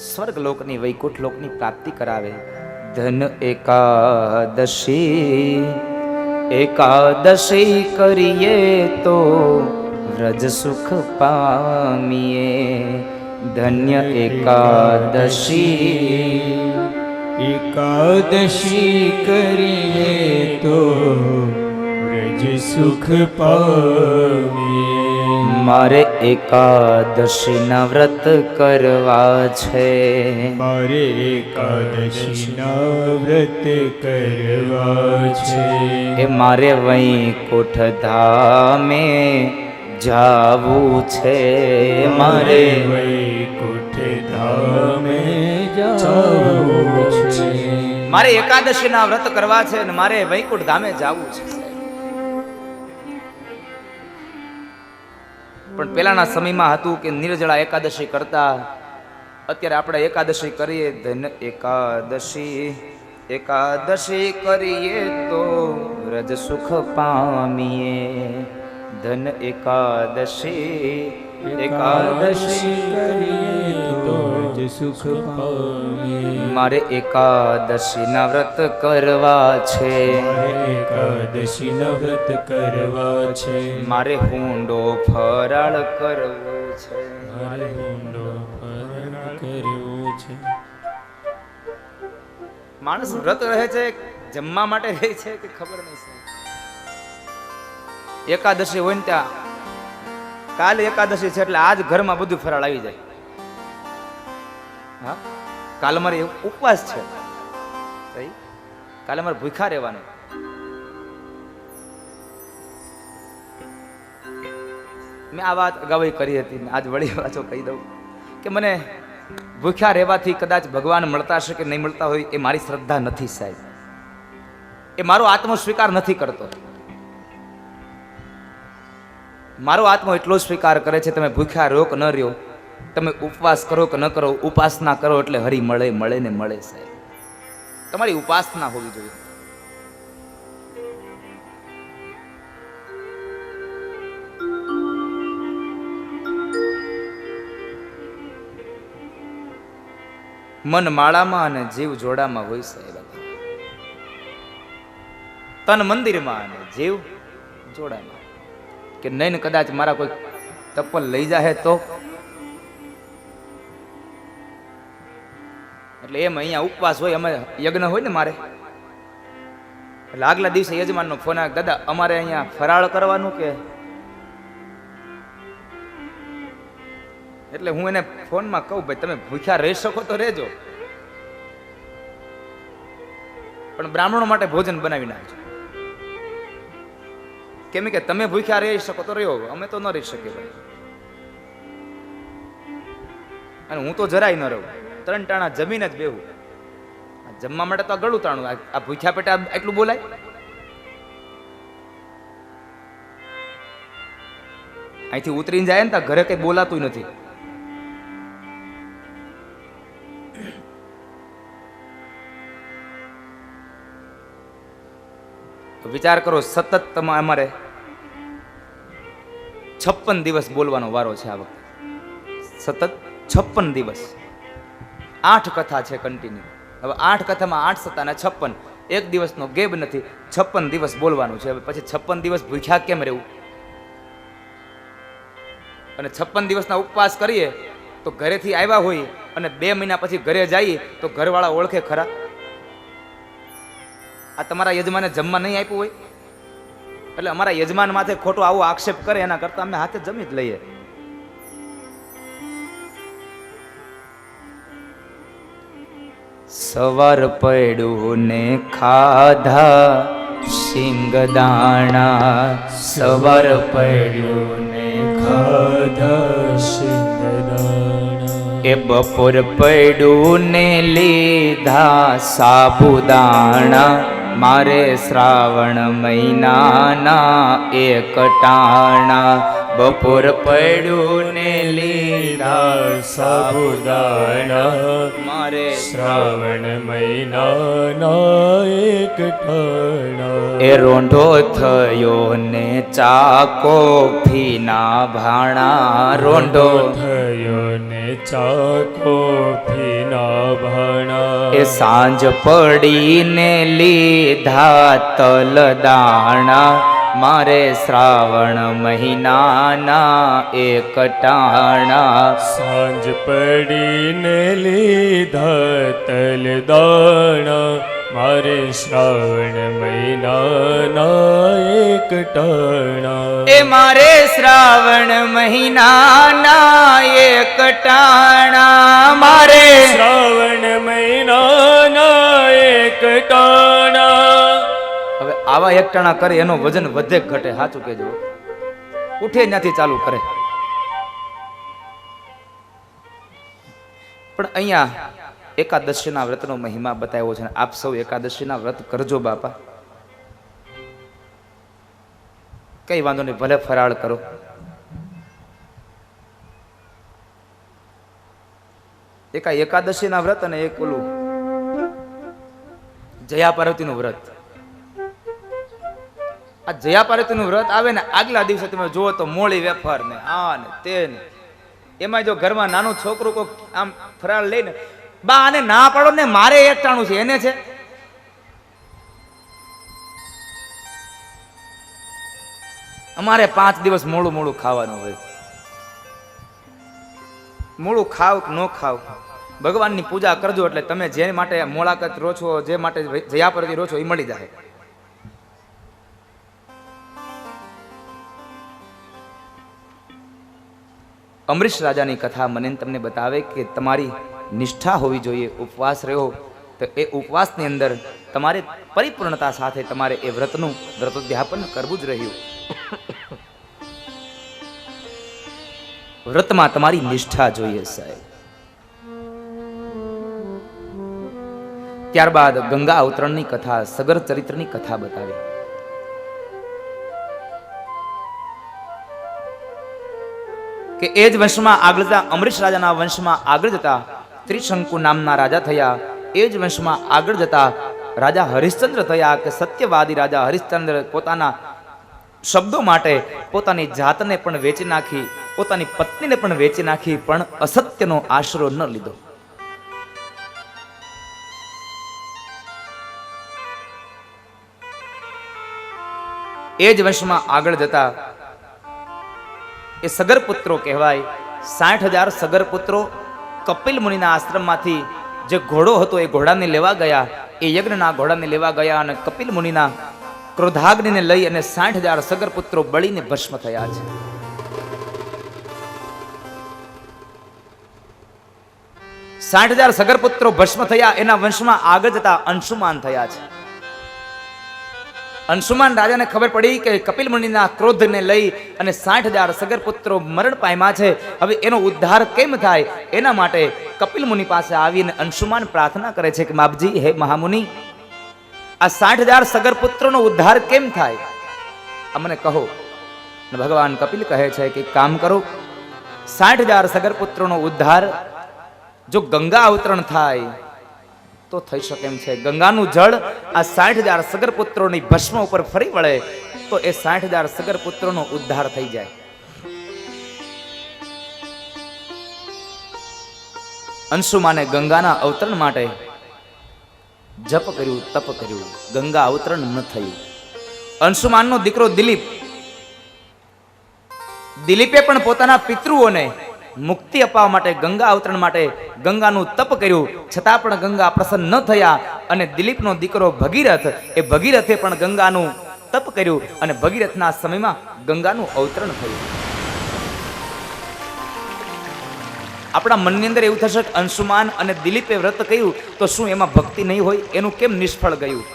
સ્વર્ગલોકની વૈકુંઠ લોકની પ્રાપ્તિ કરાવે. ધન એકાદશી એકાદશી કરીએ તો વ્રજ સુખ પામીએ. ધન્ય એકાદશી એકાદશી કરીએ તો વ્રજ સુખ પામીએ. મારે એકાદશીના વ્રત કરવા છે. મારે એકાદશીના વ્રત કરવા છે. એ મારે વૈકુંઠ ધામે જાવું છે. મારે વૈકુંઠ ધામે જાવું છે. મારે એકાદશીના વ્રત કરવા છે અને મારે વૈકુંઠ ધામે જાવું છે. પણ પેલાના સમયમાં હતું કે નિર્જળા એકાદશી કરતા. અત્યારે આપણે એકાદશી કરીએ. ધન એકાદશી એકાદશી કરીએ તો વ્રજ સુખ પામીએ. ધન એકાદશી એકાદશી કરીએ તો વ્રજ સુખ પામીએ. મારે એકાદશીના વ્રત કરવા છે. મારે એકાદશીના વ્રત કરવા છે. મારે હુંડો ફરાળ કરવો છે. મારે ઊંડો ફરાળ કરવો છે. માણસ વ્રત રહે છે જમવા માટે રહે છે કે ખબર નહીં છે. એકાદશી હોય ને ત્યાં કાલે એકાદશી છે એટલે આજ ઘરમાં બધું ફરાળ આવી જાય. હા, કાલે મારે ઉપવાસ છે, કાલે મારે ભૂખ્યા રહેવાનું. મેં આ વાત અગાઉ કરી હતી, આજ વળી પાછો કહી દઉં કે મને ભૂખ્યા રહેવાથી કદાચ ભગવાન મળતા હશે કે નહીં મળતા હોય એ મારી શ્રદ્ધા નથી સાહેબ. એ મારો આત્મો સ્વીકાર નથી કરતો. મારો આત્મો એટલો સ્વીકાર કરે છે તમે ભૂખ્યા રહો કે ન રહ્યો, તમે ઉપવાસ કરો કે ન કરો, ઉપાસના કરો એટલે હરી મળે મળે ને મળે સાહેબ. તમારી ઉપાસના હોવી જોઈએ. મન માળામાં અને જીવ જોડામાં હોય સાહેબ. તન મંદિરમાં અને જીવ જોડામાં. કે નહીં કદાચ મારા કોઈ તપલ લઈ જાય તો એટલે એમ અહીંયા ઉપવાસ હોય, અમે યજ્ઞ હોય ને મારે, એટલે આગલા દિવસે યજમાનનો ફોન આવે, દાદા અમારે અહીંયા ફરાળ કરવાનું કે. એટલે હું એને ફોનમાં કહું ભાઈ તમે ભૂખ્યા રહી શકો તો રહેજો, પણ બ્રાહ્મણો માટે ભોજન બનાવી નાખજો. કેમ કે તમે ભૂખ્યા રહી શકો તો રહ્યો, અમે તો ન રહી શકીએ ભાઈ. અને હું તો જરાય ન રહું, 3 ટાણા જમીને જ બેહું. જમવા માટે તો આ ગળું તાણું, આ ભૂખ્યા પેટે એટલું બોલાય. અહીંથી ઉતરીને જાય ને તો ઘરે કઈ બોલાતું નથી. વિચાર કરો, સતત અમારે 56 દિવસ બોલવાનો વારો છે આ વખતે. સતત 56 દિવસ, 8 કથા છે કન્ટિન્યુ. હવે 8 કથામાં 8 સત્તાના 56, એક દિવસનો ગેપ નથી. 56 દિવસ બોલવાનું છે. હવે પછી 56 દિવસ ભૂખ્યા કેમ રહેવું? અને 56 દિવસના ઉપવાસ કરીએ તો ઘરેથી આવ્યા હોય અને 2 મહિના પછી ઘરે જઈએ તો ઘરવાળા ઓળખે ખરા? આ તમારા યજમાને જમવા નહીં આપ્યું હોય એટલે અમારા યજમાન માથે ખોટો આવો આક્ષેપ કરે એના કરતા અમે હાથે જમી જ લઈએ. સવાર પડ્યું ને ખાધા સિંગદાણા, સવાર પડ્યું ને ખાધા સિંગદાણા. એ બપોર પડ્યું ને લીધા સાબુદાણા. મારે શ્રાવણ મહિનાના 1 ટાણા. બપોર પડ્યું ને લીધા સાબુદાણા. મારે શ્રાવણ મહિનાના 1 ટાણા. એ રોંઢો થયો ને ચાકો ફીના ભાણા. રોંઢો થયો ભાઈઓને ચાકો ફીના ભાણા એ સાંજ પડીને લીધા તલ દાણા મારે શ્રાવણ મહિનાના એક ટાણા સાંજ પડીને લીધા તલ દાણા મારે શ્રાવણ મહિનાના એક ટાણા એ મારે શ્રાવણ મહિનાના એક ટાણા મારે શ્રાવણ મહિનાના એક ટાણા. હવે આવા એક ટાણા કરે એનો વજન વધે ઘટે સાચું કેજો ઉઠે ત્યાંથી ચાલુ કરે. પણ અહીંયા એકાદશીના વ્રતનો મહિમા બતાવ્યો છે. આપ સૌ એકાદશીના વ્રત કરજો બાપા, કઈ વાંધો નહીં, ભલે ફરાળ કરો. એકાદશીના વ્રત અને એક ઓલું જયા પાર્વતીનું વ્રત. આ જયા પાર્વતીનું વ્રત આવે ને આગલા દિવસે તમે જુઓ તો મોળી વેફર ને આ ને તે ને, એમાં જો ઘરમાં નાનું છોકરું કોક આમ ફરાળ લઈને બા આને ના પાડો ને મારે એક ટાણું છે એને છે. અમારે 5 દિવસ મોડું મોડું ખાવાનું હોય. મોડું ખાવ ન ખાવ ભગવાનની પૂજા કરજો એટલે તમે જે માટે મોળાકત રહો છો, જે માટે જયા પાર્વતી રહો છો એ મળી જાય. અમરીશ રાજાની કથા મને તમને બતાવે કે તમારી નિષ્ઠા હોવી જોઈએ. ઉપવાસ રહ્યો તો એ ઉપવાસની અંદર તમારે પરિપૂર્ણતા સાથે તમારે એ વ્રતનું વ્રતોદ્યાપન કરવું જ રહ્યું. વ્રતમાં તમારી નિષ્ઠા જોઈએ સાહેબ. ત્યારબાદ ગંગા અવતરણની કથા, સગર ચરિત્રની કથા બતાવી. કે એ જ વંશમાં આગળ જતા, અમરીશ રાજાના વંશમાં આગળ જતા ત્રિશંકુ નામના રાજા થયા. એ જ વંશમાં આગળ જતા રાજા હરિશ્ચંદ્ર થયા. કે સત્યવાદી રાજા હરિશ્ચંદ્ર પોતાના શબ્દો માટે પોતાની જાતને પણ વેચી નાખી, પોતાની પત્નીને પણ વેચી નાખી, પણ અસત્યનો આશરો ન લીધો. એ જ વંશમાં આગળ જતા એ સગર પુત્રો કહેવાય. 60,000 સગર પુત્રો કપિલ મુનિના આશ્રમમાંથી જે ઘોડો હતો એ ઘોડાને લેવા ગયા, એ યજ્ઞના ઘોડાને લેવા ગયા અને કપિલ મુનિના ક્રોધાગ્નિને લઈ અને 60,000 સગર પુત્રો બળીને ભસ્મ થયા છે. સાઠ હજાર સગર પુત્રો ભસ્મ થયા. એના વંશમાં આગળ જતા અંશુમાન થયા છે. અંશુમાન રાજાને ખબર પડી કે કપિલ મુનિના ક્રોધને લઈ અને 60,000 સગર પુત્રો મરણ પામ્યા છે. હવે એનો ઉદ્ધાર કેમ થાય એના માટે કપિલ મુનિ પાસે આવીને અંશુમાન પ્રાર્થના કરે છે કે બાપજી, હે મહામુનિ, આ 60,000 સગર પુત્રોનો ઉદ્ધાર કેમ થાય અમને કહો. ભગવાન કપિલ કહે છે કે કામ કરો, 60,000 સગર પુત્રોનો ઉદ્ધાર જો ગંગા અવતરણ થાય તો થઈ શકે એમ છે. ગંગાનું જળ આ 60,000 સગર પુત્રોની ભસ્મ ઉપર ફરી વળે તો એ 60,000 સગર પુત્રોનો ઉદ્ધાર થઈ જાય. અંશુમાને ગંગાના અવતરણ માટે જપ કર્યું, તપ કર્યું, ગંગા અવતરણ ન થયું. અંશુમાનનો દીકરો દિલીપે પણ પોતાના પિતૃઓને મુક્તિ અપાવવા માટે, ગંગા અવતરણ માટે ગંગાનું તપ કર્યું, છતાં પણ ગંગા પ્રસન્ન ન થયા. અને દિલીપનો દીકરો ભગીરથ, એ ભગીરથે પણ ગંગાનું તપ કર્યું અને ભગીરથના સમયમાં ગંગાનું અવતરણ થયું. આપણા મનની અંદર એવું થશે કે અંશુમાન અને દિલીપે વ્રત કર્યું તો શું એમાં ભક્તિ નહીં હોય? એનું કેમ નિષ્ફળ ગયું?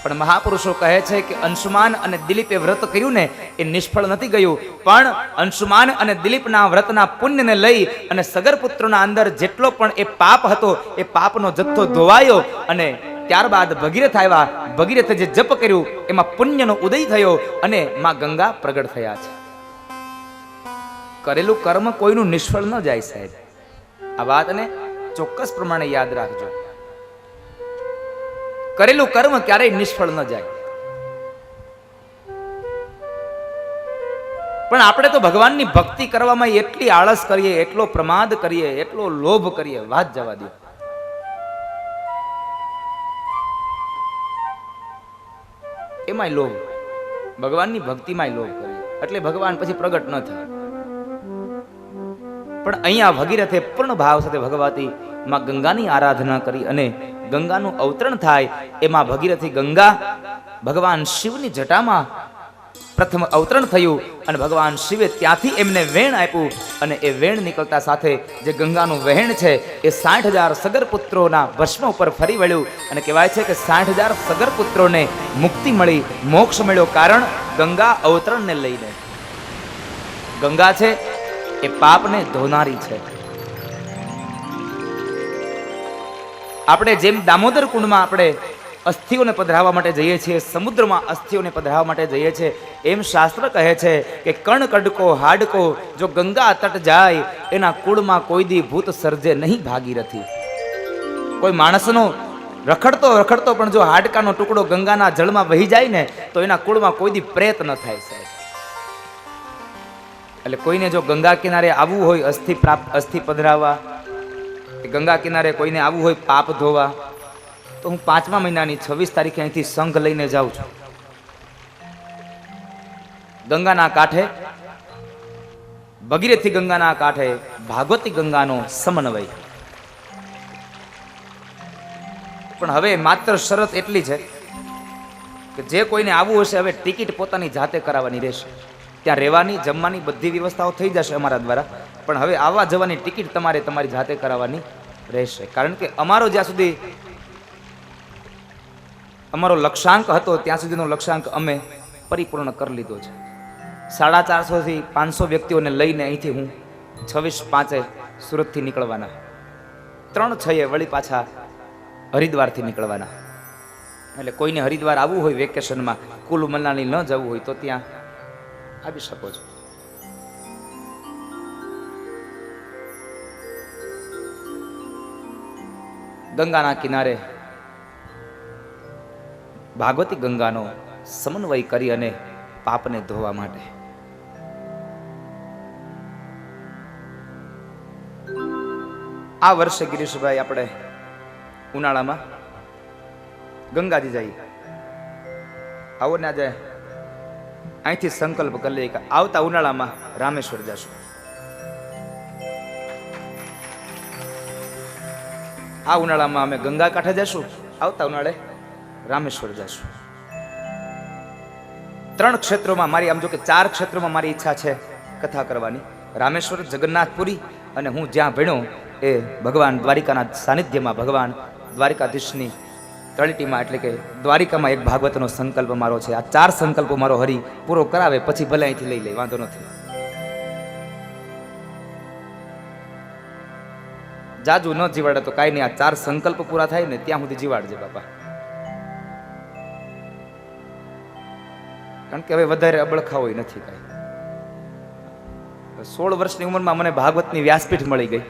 પણ મહાપુરુષો કહે છે કે અંશુમાન અને દિલીપે વ્રત કર્યું ને એ નિષ્ફળ નથી ગયું, પણ અંશુમાન અને દિલીપના વ્રતના પુણ્યને લઈ અને સગર પુત્રોના અંદર જેટલો પણ એ પાપ હતો એ પાપનો જથ્થો ધોવાયો અને ત્યારબાદ ભગીરથ આવ્યા. ભગીરથે જે જપ કર્યું એમાં પુણ્યનો ઉદય થયો અને માં ગંગા પ્રગટ થયા છે. કરેલું કર્મ કોઈનું નિષ્ફળ ન જાય સાહેબ. આ વાતને ચોક્કસ પ્રમાણે યાદ રાખજો. કરેલું કર્મ ક્યારેય નિષ્ફળ ન જાય. પણ આપણે તો ભગવાનની ભક્તિ કરવામાં એટલી આળસ કરીએ, એટલો પ્રમાદ કરીએ, એટલો લોભ કરીએ, વાત જવા દો. એમાંય લોભ, ભગવાનની ભક્તિમાંય લોભ કરીએ એટલે ભગવાન પછી પ્રગટ ન થાય. પણ અહીંયા ભગીરથે પૂર્ણ ભાવ સાથે ભગવતી માં ગંગાની આરાધના કરી અને ગંગાનું અવતરણ થાય. એમાં ભગીરથી ગંગા ભગવાન શિવની જટામાં પ્રથમ અવતરણ થયું અને ભગવાન શિવે ત્યાંથી એમને વેણ આપ્યું અને એ વેણ નીકળતા સાથે જે ગંગાનું વહેણ છે એ 60,000 સગર પુત્રોના ભસ્મ ઉપર ફરી વળ્યું અને કહેવાય છે કે 60,000 સગર પુત્રોને મુક્તિ મળી, મોક્ષ મળ્યો. કારણ ગંગા અવતરણને લઈને. ગંગા છે એ પાપને ધોનારી છે. આપણે જેમ દામોદર કુંડમાં આપણે અસ્થિઓને પધરાવવા માટે જઈએ છીએ, સમુદ્રમાં અસ્થિઓને પધરાવવા માટે જઈએ છીએ, એમ શાસ્ત્ર કહે છે કે કણ કડકો હાડકો જો ગંગા તટ જાય એના કુળમાં કોઈ દી ભૂત સર્જે નહીં ભાગીરથી. કોઈ માણસનો રખડતો રખડતો પણ જો હાડકાનો ટુકડો ગંગાના જળમાં વહી જાય ને તો એના કુળમાં કોઈ દી પ્રેત ન થાય સાહેબ. એટલે કોઈને જો ગંગા કિનારે આવવું હોય અસ્થિ પધરાવવા, ગંગા કિનારે કોઈને આવવું હોય પાપ ધોવા, તો હું 5મા મહિનાની 26 તારીખે અહીંથી સંઘ લઈને જાઉં છું. ગંગાના કાંઠે, ભગીરથી ગંગાના કાંઠે ભાગવતી ગંગાનો સમન્વય. પણ હવે માત્ર શરત એટલી છે કે જે કોઈને આવવું હશે હવે ટિકિટ પોતાની જાતે કરાવવાની રહેશે. ત્યાં રહેવાની, જમવાની બધી વ્યવસ્થાઓ થઈ જશે અમારા દ્વારા, પણ હવે આવવા જવાની ટિકિટ તમારે તમારી જાતે કરાવવાની રહેશે. કારણ કે અમારો જ્યાં સુધી અમારો લક્ષ્યાંક હતો ત્યાં સુધીનો લક્ષ્યાંક અમે પરિપૂર્ણ કરી લીધો છે. 450 થી 500 વ્યક્તિઓને લઈને અહીંથી હું 26/5 સુરતથી નીકળવાના, 3/6 વળી પાછા હરિદ્વારથી નીકળવાના. એટલે કોઈને હરિદ્વાર આવવું હોય વેકેશનમાં, કુલુ મનાલી ન જવું હોય તો ત્યાં આવી શકો છો. ગંગાના કિનારે ભાગવતી ગંગાનો સમન્વય કરી અને પાપને ધોવા માટે. આ વર્ષે ગિરીશભાઈ આપણે ઉનાળામાં ગંગાજી જઈએ. આવો ને આજે અહીંથી સંકલ્પ કરી લઈએ કે આવતા ઉનાળામાં રામેશ્વર જશું. આ ઉનાળામાં અમે ગંગા કાંઠે જશું, આવતા ઉનાળે રામેશ્વર જશું. 3 ક્ષેત્રોમાં મારી, આમ જો કે 4 ક્ષેત્રોમાં મારી ઈચ્છા છે કથા કરવાની. રામેશ્વર, જગન્નાથપુરી અને હું જ્યાં ભણ્યો એ ભગવાન દ્વારિકાના સાનિધ્યમાં, ભગવાન દ્વારિકાધીશની તળેટીમાં, એટલે કે દ્વારિકામાં એક ભાગવતનો સંકલ્પ મારો છે. આ 4 સંકલ્પો મારો હરિ પૂરો કરાવે પછી ભલે અહીંથી લઈ લે, વાંધો નથી. જાજુ ન જીવાડે તો કાંઈ નહીં, આ 4 સંકલ્પ પૂરા થાય ને ત્યાં સુધી જીવાડજે બાપા. કારણ કે હવે વધારે અબળખાવો નથી કાંઈ. 16 વર્ષની ઉંમરમાં મને ભાગવતની વ્યાસપીઠ મળી ગઈ.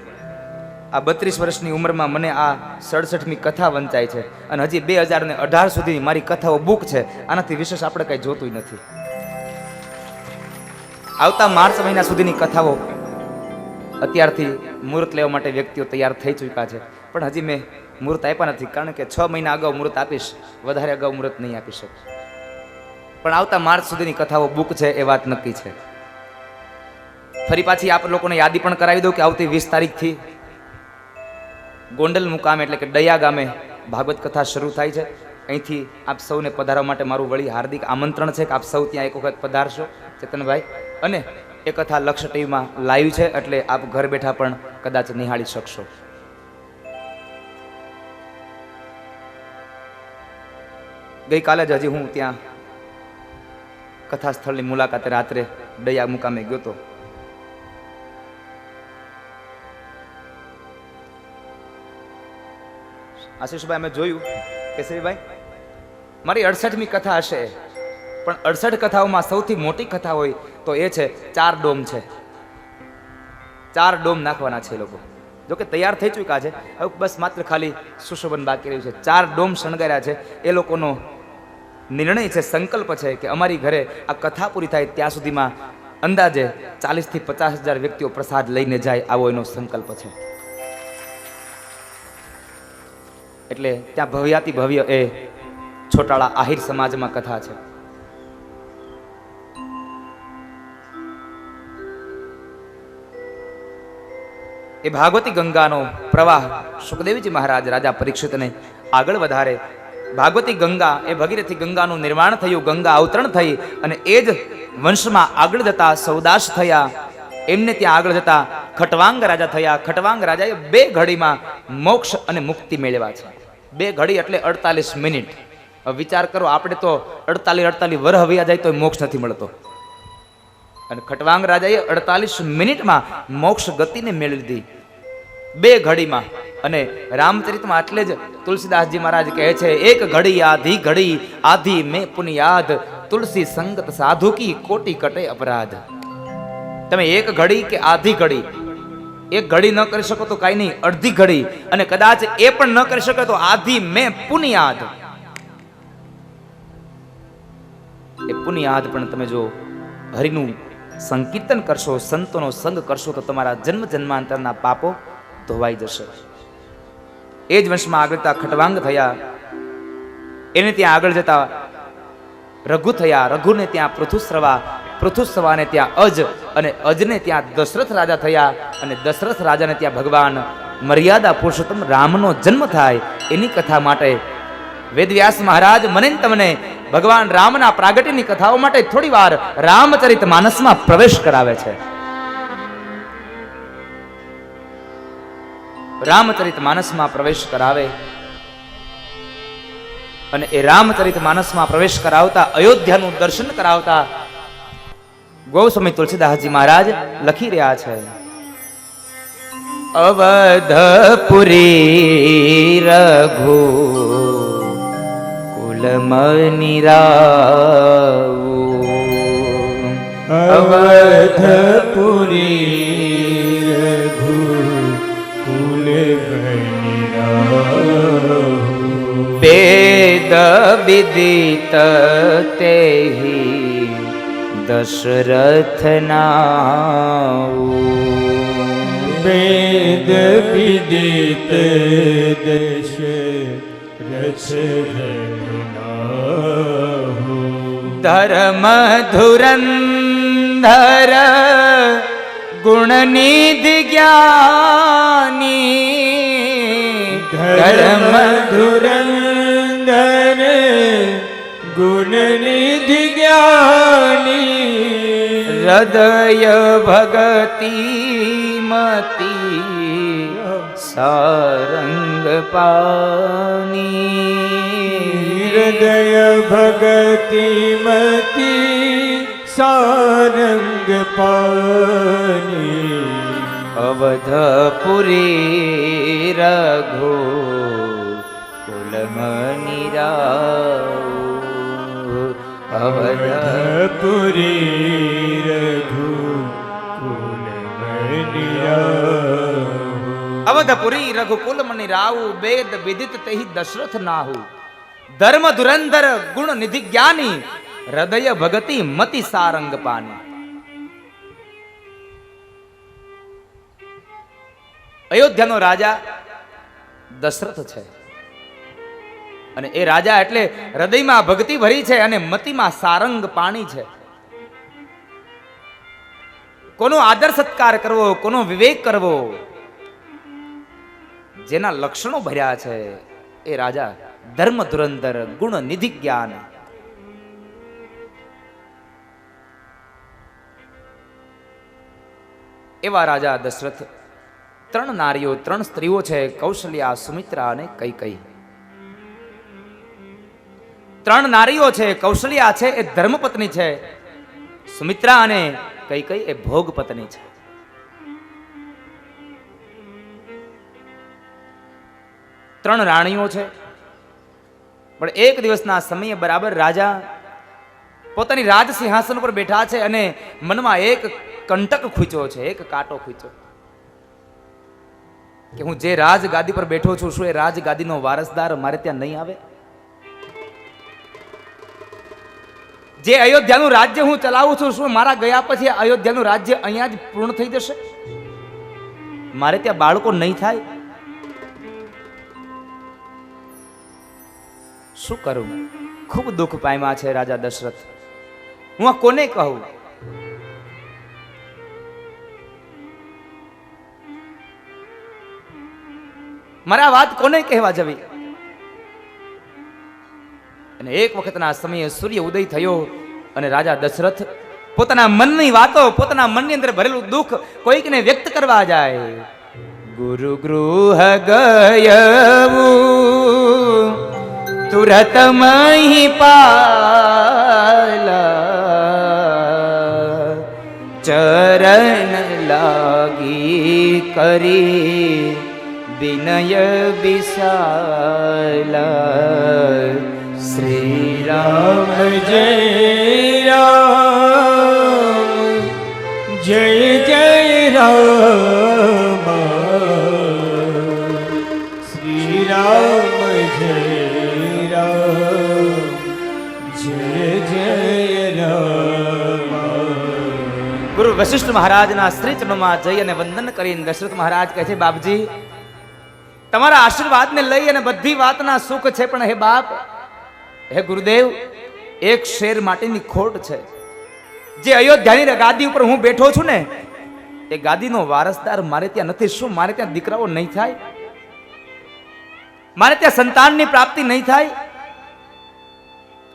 આ 32 વર્ષની ઉંમરમાં મને આ 67મી કથા વંચાય છે અને હજી 2018 સુધી મારી કથાઓ બુક છે. આનાથી વિશેષ આપણે કંઈ જોતું નથી. આવતા માર્ચ મહિના સુધીની કથાઓ અત્યારથી મુહૂર્ત લેવા માટે વ્યક્તિઓ તૈયાર થઈ ચૂક્યા છે, પણ હજી મેં મુહૂર્ત આપ્યા નથી. કારણ કે 6 મહિના અગાઉ મુહૂર્ત આપીશ, વધારે અગાઉ મુહૂર્ત નહીં આપી શકું. પણ આવતા માર્ચ સુધીની કથાઓ બુક છે, એ વાત નક્કી છે. ફરી પાછી આપ લોકોને યાદી પણ કરાવી દઉં કે આવતી 20 તારીખથી ગોંડલ મુકામે એટલે કે ડયા ગામે ભાગવત કથા શરૂ થાય છે. અહીંથી આપ સૌને પધારવા માટે મારું વળી હાર્દિક આમંત્રણ છે કે આપ સૌ ત્યાં એક વખત પધારશો ચેતનભાઈ. અને એ કથા લક્ષ ટીવીમાં લાઈવ છે, એટલે આપ ઘર બેઠા પણ કદાચ નિહાળી શકશો. ગઈકાલે જ હજી હું ત્યાં કથા સ્થળની મુલાકાતે રાત્રે ડયા મુકામે ગયો હતો. આશીષભાઈ અમે જોયું કેસરીભાઈ, મારી 68મી કથા હશે, પણ 68 કથાઓમાં સૌથી મોટી કથા હોય તો એ છે 4 ડોમ છે. 4 ડોમ નાખવાના છે લોકો. જોકે તૈયાર થઈ ચૂક્યા છે, હવે બસ માત્ર ખાલી સુશોભન બાકી રહ્યું છે. 4 ડોમ શણગાર્યા છે. એ લોકોનો નિર્ણય છે, સંકલ્પ છે કે અમારી ઘરે આ કથા પૂરી થાય ત્યાં સુધીમાં અંદાજે 40 થી 50,000 વ્યક્તિઓ પ્રસાદ લઈને જાય આવો એનો સંકલ્પ છે. એટલે ત્યાં ભવ્યાતિ ભવ્ય એ છોટાળા આહિર સમાજમાં કથા છે. એ ભાગવતી ગંગાનો પ્રવાહ સુખદેવજી મહારાજ રાજા પરીક્ષિતને આગળ વધારે. ભાગવતી ગંગા એ ભગીરથી ગંગાનું નિર્માણ થયું, ગંગા અવતરણ થઈ અને એ જ વંશમાં આગળ જતા સૌદાસ થયા. એમને ત્યાં આગળ જતા ખટવાંગ રાજા થયા. ખટવાંગ રાજાએ 2 ઘડીમાં મોક્ષ અને મુક્તિ મેળવ્યા છે. 2 ઘડી એટલે 48 મિનિટ. હવે વિચાર કરો, આપણે તો 48 વર્ષ વયા જાય તો મોક્ષ નથી મળતો, અને ખટવાંગ રાજાએ 48 મિનિટમાં મોક્ષ ગતિને મેળવી લીધી 2 ઘડીમાં. અને રામચરિતમાં એટલે જ તુલસીદાસજી મહારાજ કહે છે, એક ઘડી આધી મેં પુનિયાદ, તુલસી સંગત સાધુ કી કોટી કટે અપરાધ. તમે 1 ઘડી કે આધી ઘડી, 1 ઘડી ન કરી શકો તો કાંઈ નહીં, અડધી ઘડી, અને કદાચ એ પણ ન કરી શકો તો આધી મેં પુનિયાદ. એ પુનિયાદ પણ તમે જો હરિનું સંકીર્તન કરશો, સંતોનો સંગ કરશો તો તમારા જન્મ જન્માંતરના પાપો ધોવાઈ જશે. એ જ વંશમાં આગળ જતા ખટવાંગ થયા. એને ત્યાં આગળ જતા રઘુ થયા. રઘુને ત્યાં પૃથુસ્રવાને ત્યાં અજ, અને અજને ત્યાં દશરથ રાજા થયા. અને દશરથ રાજાને ત્યાં ભગવાન મર્યાદા પુરુષોત્તમ રામનો જન્મ થાય. એની કથા માટે વેદવ્યાસ મહારાજ મને તમને ભગવાન રામના પ્રાગટ્યની કથાઓ માટે થોડી વાર રામચરિત માનસમાં પ્રવેશ કરાવે છે. રામચરિત માનસમાં પ્રવેશ કરાવે, અને એ રામચરિત માનસમાં પ્રવેશ કરાવતા, અયોધ્યાનું દર્શન કરાવતા ગોસ્વામી તુલસીદાસજી મહારાજ લખી રહ્યા છે, અવધપુરી રઘુ કુલમની રાઉ, અવધપુરી રઘુ કુલમની રાઉ, વેદ વિદિત તેહી દશરથ નાઉ, વેદ વિદિત દશરથ નાઉ, ધર્મ ધુરંધર ગુણનિધિ જ્ઞાની, ધર્મ ધુરંધર ગુણનિધિ જ્ઞાની, હૃદય ભગતિ મતી સારંગ પાની, હૃદય ભગતિ મતી સારંગ પાની, અવધપુરી રઘુ કુલમની રાઉ, અવધપુરી રઘુ કુલમની રાઉ, અવધપુરી રઘુકુલમની રાઉ, વેદ વિદિત તેહી દશરથ નાહુ, ધર્મ ધુરંધર ગુણ નિધિ જ્ઞાની, હૃદય ભગતિ મતિ સારંગ પાની. અયોધ્યાનો રાજા દશરથ છે, અને એ રાજા એટલે હૃદયમાં ભક્તિ ભરી છે અને મતિમાં સારંગ પાણી છે. કોનો આદર સત્કાર કરવો, કોનો વિવેક કરવો, જેના લક્ષણો ભર્યા છે એ રાજા ધર્મ ધુરંધર ગુણ નિધિ જ્ઞાન. એવા રાજા દશરથ. 3 નારીઓ, 3 સ્ત્રીઓ છે, કૌશલ્યા, સુમિત્રા અને કૈકેયી. 3 નારીઓ છે. કૌશલ્યા છે એ ધર્મપત્ની છે, સુમિત્રા અને કૈકેયી એ ભોગ પત્ની છે. ત્રણ રાણીઓ છે. પણ એક દિવસના સમયે બરાબર રાજા પોતાની રાજ સિંહાસન પર બેઠા છે અને મનમાં એક કંટક ખૂંચ્યો છે, એક કાંટો ખૂંચ્યો કે હું જે રાજગાદી પર બેઠો છું, શું એ રાજગાદીનો વારસદાર મારે ત્યાં નહીં આવે? જે અયોધ્યાનું રાજ્ય હું ચલાવું છું, શું મારા ગયા પછી અયોધ્યાનું રાજ્ય અહીંયા જ પૂર્ણ થઈ જશે? મારે ત્યાં બાળકો નહીં થાય? શું કરું? ખૂબ દુઃખ પામ્યા છે રાજા દશરથ. હું આ કોને કહું? મારે આ વાત કોને કહેવા જવી? અને એક વખતના સમયે સૂર્ય ઉદય થયો અને રાજા દશરથ પોતાના મનની વાતો, પોતાના મનની અંદર ભરેલું દુઃખ કોઈકને વ્યક્ત કરવા જાય. ગુરુ ગૃહ ગયવું તુરત મહિપાલા, ચરણ લાગી કરી વિનય વિશાલા. શ્રી રામ જય રામ, જય જય રામ, શ્રી રામ જય રામ, જય જય રામ. ગુરુ વશિષ્ઠ મહારાજના શ્રી ચરણોમાં જઈ અને વંદન કરીને દશરથ મહારાજ કહે છે, બાપજી તમારા આશીર્વાદને લઈ અને બધી વાતના સુખ છે, પણ હે બાપ, હે ગુરુદેવ, એક શેર માટેની ખોટ છે. જે અયોધ્યાની ગાદી ઉપર હું બેઠો છું ને, એ ગાદીનો વારસદાર મારે ત્યાં નથી. શું મારે ત્યાં દીકરાઓ નહીં થાય? મારે ત્યાં સંતાનની પ્રાપ્તિ નહીં થાય?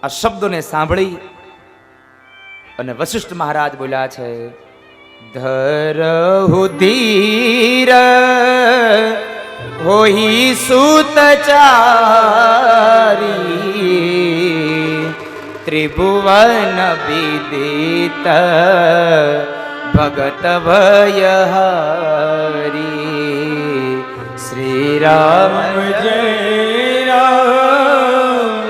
આ શબ્દોને સાંભળી અને વશિષ્ઠ મહારાજ બોલ્યા છે, ધરહુ ધીર હોઈ સુતચારી, ત્રિભુવન વિદિત ભગત ભયહારી. શ્રી રામ જય રામ,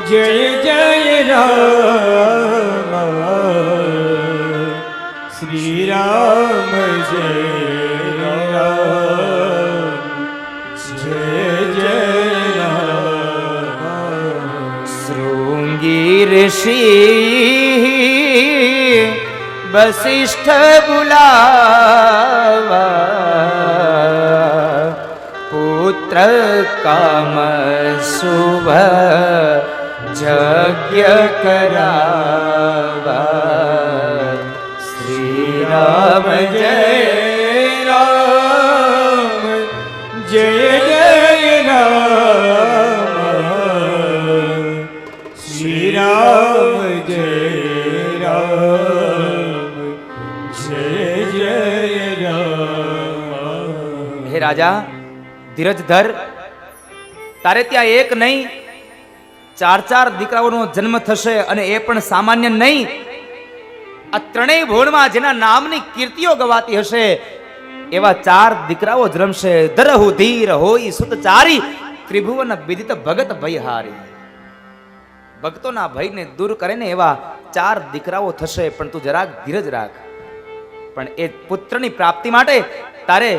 જય જય રામ, શ્રી રામ જય રામ, જય જય રામ. શૃંગી ઋષિ વશિષ્ઠ બુલાવા, પુત્ર કામ શુભ યજ્ઞ કરાવા. શ્રી રામ જય રામ, જય જય રામ, શ્રી રામ જય રામ, જય જય રામ. હે રાજા, ધીરજ ધર. તારે ત્યાં એક નહીં, ચાર ચાર દીકરાઓનો જન્મ થશે, અને એ પણ સામાન્ય નહીં. આ ત્રણેય ભુવનમાં જેના નામની કીર્તિઓ ગવાતી હશે એવા ચાર દીકરાઓ જન્મશે. ધરહુ ધીર હોય સુતચારી, ત્રિભુવન વિદિત ભગત ભયહારી. ભક્તોના ભયને દૂર કરે ને એવા ચાર દીકરાઓ થશે. પણ તું જરાક ધીરજ રાખ. પણ એ પુત્રની પ્રાપ્તિ માટે તારે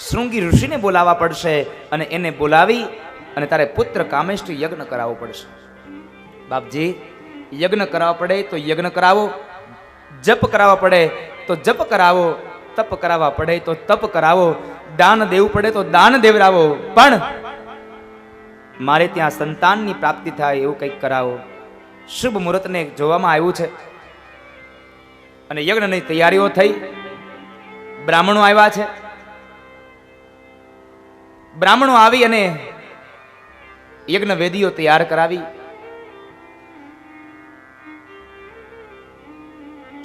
શૃંગી ઋષિને બોલાવવા પડશે, અને એને બોલાવી અને તારે પુત્ર કામેષ્ટી યજ્ઞ કરાવવો પડશે. બાપજી, યજ્ઞ કરાવવા પડે તો યજ્ઞ કરાવો, જપ કરાવવા પડે તો જપ કરાવો, તપ કરાવવા પડે તો તપ કરાવો, દાન દેવું પડે તો દાન દેવરાવો, પણ મારે ત્યાં સંતાનની પ્રાપ્તિ થાય એવું કંઈક કરાવો. શુભ મુહૂર્તને જોવામાં આવ્યું છે અને યજ્ઞની તૈયારીઓ થઈ. બ્રાહ્મણો આવ્યા છે. બ્રાહ્મણો આવી અને યજ્ઞ વેદીઓ તૈયાર કરાવી.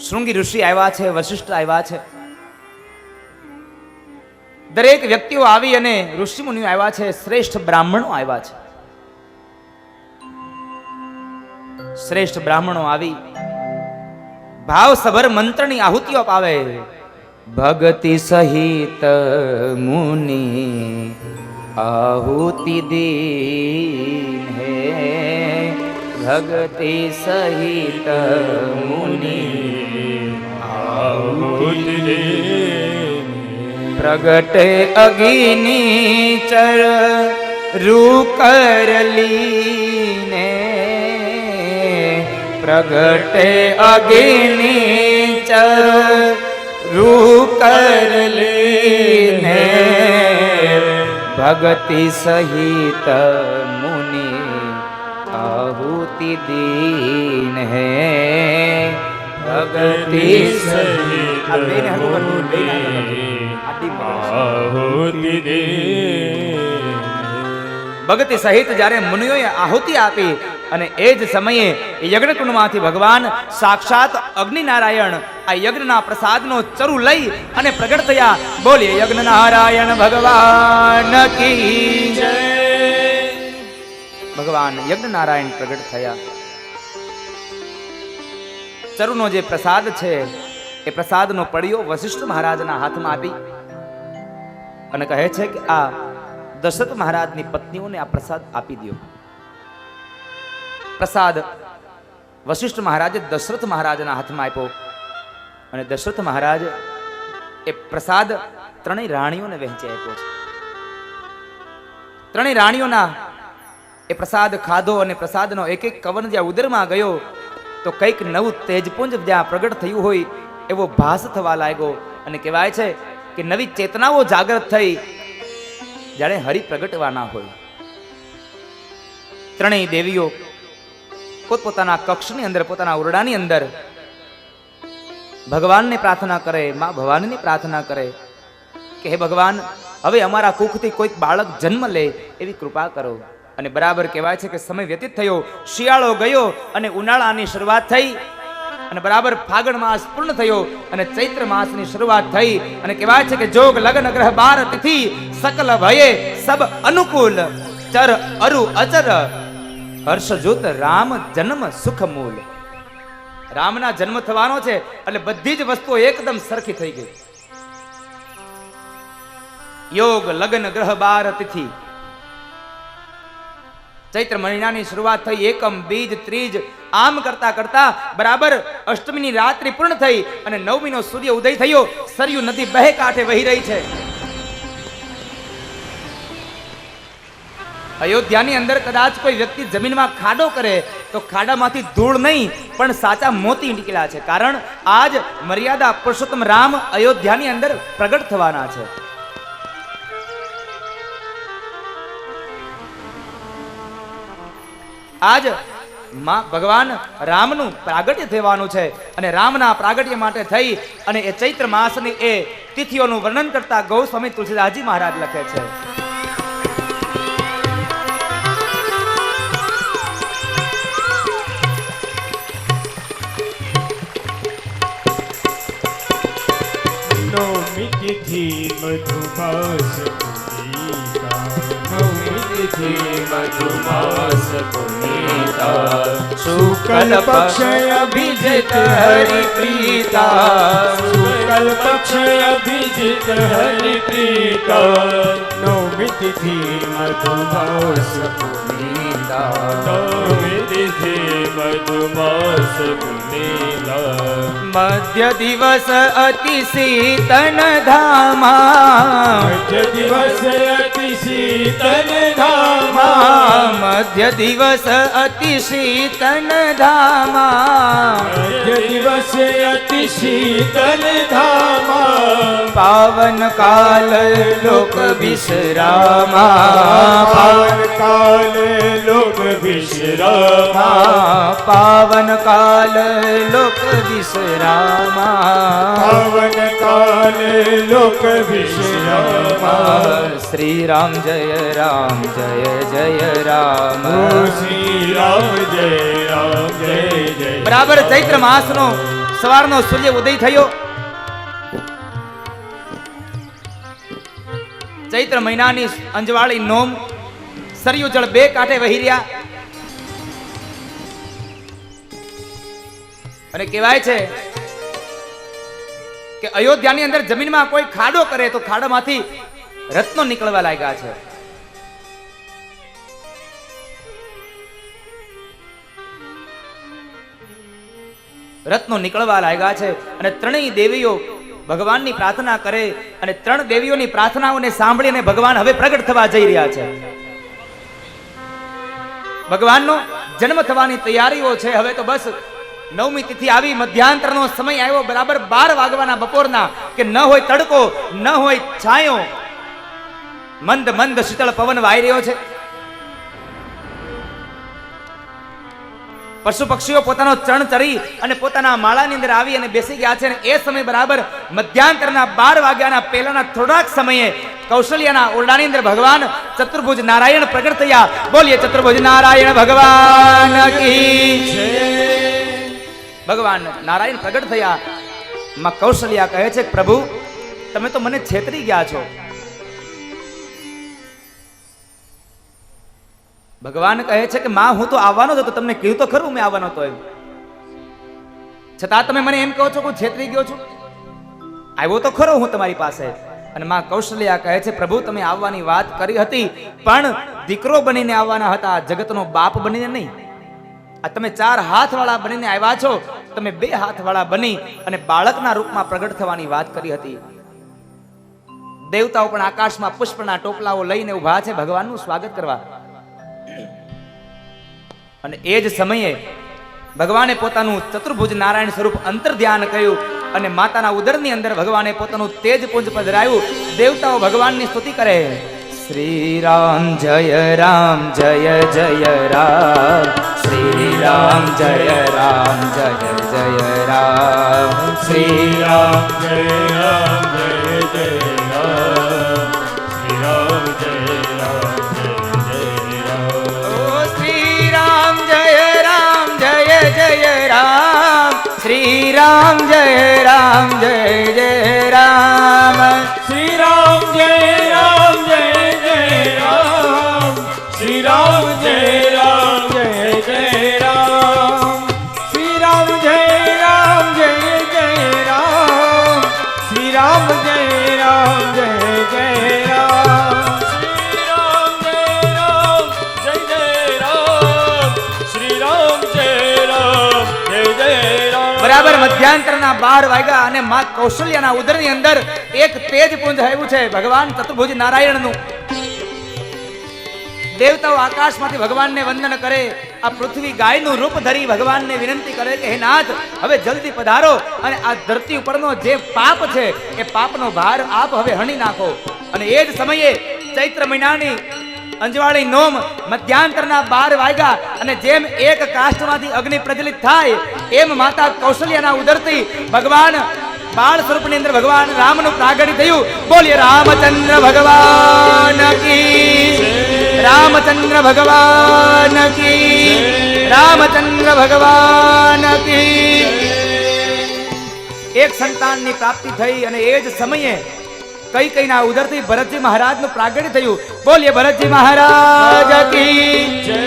શૃંગી ઋષિ આવ્યા છે, વશિષ્ઠ આવ્યા છે. દરેક વ્યક્તિઓ આવી અને ઋષિ મુનિઓ આવ્યા છે. શ્રેષ્ઠ બ્રાહ્મણો આવ્યા છે. શ્રેષ્ઠ બ્રાહ્મણો આવી ભાવસભર મંત્રની આહુતિઓ પાવે. ભક્તિ સહિત મુનિ આહુતિ દીન હે, ભક્તિ સહિત મુનિ આહુતિ દીન. પ્રગટે અગ્નિ ચર રૂ કરલીને, પ્રગટે અગ્નિ ચરુ કર લીને ભગતિ સહિત મુનિ આહુતિ દીન હે ભગતિ સહિત આહુતિ દીન ભક્તિ સહિત જ્યારે મુનિઓએ આહુતિ આપી અને એ જ સમયે યજ્ઞકુંડમાંથી ભગવાન સાક્ષાત અગ્નિનારાયણ આ યજ્ઞના પ્રસાદનો ચરુ લઈ અને પ્રગટ થયા. બોલીએ યજ્ઞનારાયણ ભગવાન કી જય. ભગવાન યજ્ઞનારાયણ પ્રગટ થયા. ચરુનો જે પ્રસાદ છે એ પ્રસાદનો પડિયો વશિષ્ઠ મહારાજના હાથમાં આપી અને કહે છે કે આ દશરથ મહારાજની પત્નીઓને આ પ્રસાદ આપી દો. પ્રસાદ વશિષ્ઠ મહારાજે દશરથ મહારાજના હાથમાં આપ્યો અને દશરથ મહારાજ એ પ્રસાદ ત્રણેય રાણીઓને વહેંચી આપ્યો છે. ત્રણેય રાણીઓના એ પ્રસાદ ખાધો અને પ્રસાદનો એક એક કવન જ્યાં ઉદરમાં ગયો તો કંઈક નવું તેજપુંજ જ્યાં પ્રગટ થયું હોય એવો ભાસ થવા લાગ્યો અને કહેવાય છે કે નવી ચેતનાઓ જાગૃત થઈ જાણે હરિ પ્રગટવાના હોય. ત્રણેય દેવીઓ પોતપોતાના કક્ષની અંદર પોતાના ઓરડાની અંદર ભગવાનને પ્રાર્થના કરે, માં ભવાનીની પ્રાર્થના કરે કે હે ભગવાન, હવે અમારા કુખથી કોઈક બાળક જન્મ લે એવી કૃપા કરો. અને બરાબર કહેવાય છે કે સમય વ્યતીત થયો, શિયાળો ગયો અને ઉનાળાની શરૂઆત થઈ અને બરાબર ફાગણ માસ પૂર્ણ થયો અને ચૈત્ર માસની શરૂઆત થઈ અને કહેવાય છે કે જોગ લગ્ન ગ્રહ 12 તિથિ સકલ ભયે સબ અનુકૂળ ચર અરુ અચર હર્ષ જોત રામ જન્મ સુખ મૂલ. રામના જન્મ થવાનો છે એટલે બધી જ વસ્તુઓ એકદમ સરખી થઈ ગઈ. યોગ લગ્ન ગ્રહ 12 તિથિ ચૈત્ર મહિનાની શરૂઆત થઈ, એકમ બીજ ત્રીજ આમ કરતા કરતા બરાબર અષ્ટમીની રાત્રિ પૂર્ણ થઈ અને નવમીનો સૂર્ય ઉદય થયો. સરયુ નદી બે કાંઠે વહી રહી છે. અયોધ્યાની અંદર કદાચ કોઈ વ્યક્તિ જમીનમાં ખાડો કરે તો ખાડામાંથી ધૂળ નહીં પણ સાચા મોતી નીકળ્યા છે. કારણ આજ મર્યાદા પુરુષોત્તમ રામ અયોધ્યાની અંદર પ્રગટ થવાના છે. આજ માં ભગવાન રામનું પ્રાગટ્ય થવાનું છે અને રામના પ્રાગટ્ય માટે થઈ અને એ ચૈત્ર માસની એ તિથિઓનું વર્ણન કરતા ગૌસ્વામી તુલસીદાસજી મહારાજ લખે છે. નવમી તિથિ મધુમાસ પુનીતા, નવમી તિથિ મધુમાસ પુનીતા, શુક્લ પક્ષ અભિજિત હરિ પ્રીતા, શુક્લ પક્ષ અભિજિત હરિ પ્રીતા, નવમી તિથિ મધુમાસ પુનીતા, નવમી તિથિ મધુમાસ પુનીતા, મધ્ય દિવસ અતિ શીતન ધામા, મધ્ય દિવસ અતિ શીતલ ધામા, મધ્ય દિવસ અતિ શીતન ધામા, મધ્ય દિવસ અતિ શીતલ ધામા, પાવન કાલ લોક વિશ્રામા, પાવન કાલ લોક વિશ્રામા, પાવન કાલ લોક વિશ્રામા, પાવન કાલ લોક વિશ્રામા, શ્રી રામ જય રામ જય જય રામ, શ્રી રામ જય રામ જય જય. બરાબર ચૈત્ર માસનો સવારનો સૂર્ય ઉદય થયો. ચૈત્ર મહિનાની અંજવાળી નોમ, સરયુ જળ બે કાંઠે વહી રહ્યા અને કહેવાય છે કે અયોધ્યાની અંદર જમીનમાં કોઈ ખાડો કરે તો ખાડામાંથી રત્નો નીકળવા લાગ્યા છે. રત્નો નીકળવા લાગ્યા છે અને ત્રણેય દેવીઓ ભગવાનની પ્રાર્થના કરે અને ત્રણ દેવીઓની પ્રાર્થનાઓને સાંભળીને ભગવાન હવે પ્રગટ થવા જઈ રહ્યા છે. ભગવાનનો જન્મ થવાની તૈયારીઓ છે. હવે તો બસ નવમી તિથિ આવી, મધ્યાંતરનો સમય આવ્યો, બરાબર 12 વાગવાના બપોરના, કે ન હોય તડકો ન હોય છાંયો, મંદ મંદ શીતળ પવન વાઈ રહ્યો છે. પશુ પક્ષીઓ પોતાનો ચણ ચરી અને પોતાના માળાની અંદર આવી અને બેસી ગયા છે. અને એ સમય બરાબર મધ્યાંતરના 12 વાગ્યાના પહેલાના થોડાક સમયે કૌશલ્યાના ઓરડાની અંદર ભગવાન ચતુર્ભુજ નારાયણ પ્રગટ થયા. બોલીએ ચતુર્ભુજ નારાયણ ભગવાન કી જય. ભગવાન નારાયણ પ્રગટ થયા. માં કૌશલ્યા કહે છે, પ્રભુ તમે તો મને છેતરી ગયા છો. ભગવાન કહે છે કે માં હું તો આવવાનો હતો, તમને કહ્યું તો ખરું મેં આવવાનો હતો, એમ છતાં તમે મને એમ કહો છો કે હું છેતરી ગયો છું. આવ્યો તો ખરો હું તમારી પાસે. અને માં કૌશલ્યા કહે છે, પ્રભુ તમે આવવાની વાત કરી હતી, પણ દીકરો બનીને આવવાના હતા, જગતનો બાપ બનીને નહીં. આ તમે 4 હાથવાળા બનીને આવ્યા છો, તમે 2 હાથવાળા બની અને બાળકના રૂપમાં પ્રગટ થવાની વાત કરી હતી. દેવતાઓ પણ આકાશમાં પુષ્પના ટોપલાઓ લઈને ઊભા છે ભગવાનનું સ્વાગત કરવા. અને એ જ સમયે ભગવાને પોતાનું ચતુર્ભુજ નારાયણ સ્વરૂપ અંતર ધ્યાન કર્યું અને માતાના ઉદરની અંદર ભગવાને પોતાનું તેજ પુંજ પધરાયું. દેવતાઓ ભગવાનની સ્તુતિ કરે. શ્રી રામ જય રામ જય જય રામ, શ્રી રામ જય રામ જય જય રામ, શ્રી રામ જય રામ જય જય રામ, શ્રી રામ જય રામ જય જય રામ. શ્રી રામ જય રામ જય જય રામ, શ્રી રામ જય રામ જય જય રામ, શ્રી રામ જય રામ જય જય રામ, શ્રી રામ જય રામ જય જય રામ, શ્રી રામ જય રામ જય જય રામ, શ્રી રામ જય રામ જય જય રામ, શ્રી રામ જય રામ જય જય રામ, શ્રી રામ જય રામ જય જય રામ. બરાબર મધ્યાંતરના 12 વાગ્યા અને માં કૌશલ્યાના ઉદરની અંદર એક તેજ પુંજ આવ્યું છે ભગવાન ચતુર્ભુજ નારાયણનું. દેવતાઓ આકાશમાંથી ભગવાનને વંદન કરે. આ પૃથ્વી ગાયનું રૂપ ધરી ભગવાનને વિનંતી કરે કે હે નાથ, હવે જલ્દી પધારો અને આ ધરતી ઉપરનો જે પાપ છે એ પાપનો ભાર આપ હવે હણી નાખો. અને એ જ સમયે ચૈત્ર મહિનાની અંજવાળી નોમ મધ્યાંતરના 12 વાગ્યા અને જેમ એક કાષ્ઠમાંથી અગ્નિ પ્રજ્વલિત થાય એમ માતા કૌશલ્યાના ઉદરથી ભગવાન બાળ સ્વરૂપની અંદર ભગવાન રામનું પ્રાગટ્ય થયું. બોલીએ રામચંદ્ર ભગવાન કી, રામચંદ્ર ભગવાન કી, રામચંદ્ર ભગવાન કી. એક સંતાનની પ્રાપ્તિ થઈ અને એ જ સમયે કૈકેયીના ઉદરથી ભરતજી મહારાજનું પ્રાગટ્ય થયું. બોલીએ ભરતજી મહારાજ કી જય.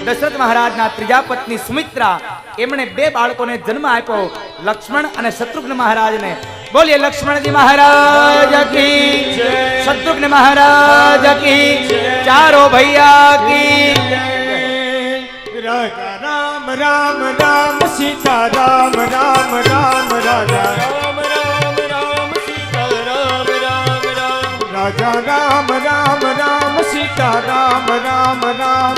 દશરથ મહારાજના ત્રીજા પત્ની સુમિત્રા એમણે 2 બાળકોને જન્મ આપ્યો, લક્ષ્મણ અને શત્રુઘ્ન મહારાજને. બોલીએ લક્ષ્મણજી મહારાજ કી જય, શત્રુઘ્ન મહારાજ કી જય, ચારો ભૈયા કી જય. રાજા રામ રામ રામ સીતા રામ રામ રામ, રાજા રામ રામ રામ સીતા રામ રામ રામ, રાજા રામ રામ રામ સીતા રામ રામ રામ,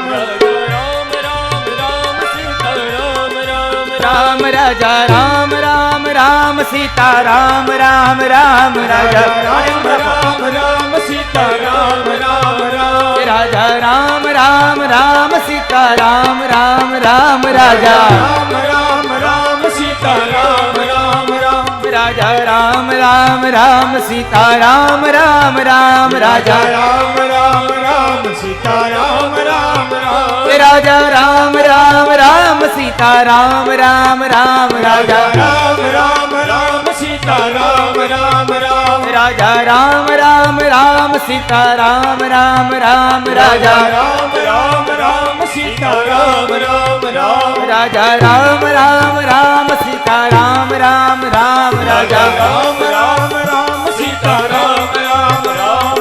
રામ રાજા રામ રામ રામ સીતા રામ રામ રામ, રાજા રામ રામ રામ સીતા રામ રામ રામ, રાજા રામ રામ રામ સીતા રામ રામ રામ, રાજા રામ રામ રામ સીતા રામ રામ રામ, રાજા રામ રામ રામ સીતા રામ રામ રામ, રાજા રામ રામ રામ સીતા રામ રામ રામ, રાજા રામ રામ રામ સીતા રામ રામ રામ, રાજા રામ રામ રામ સીતા રામ રામ રામ, રાજા રામ રામ રામ સીતા રામ રામ રામ, રાજા રામ રામ રામ સીતા રામ રામ રામ, રાજા રામ રામ રામ સીતા રામ રામ રામ, રાજા રામ રામ રામ સીતા રામ રામ રામ.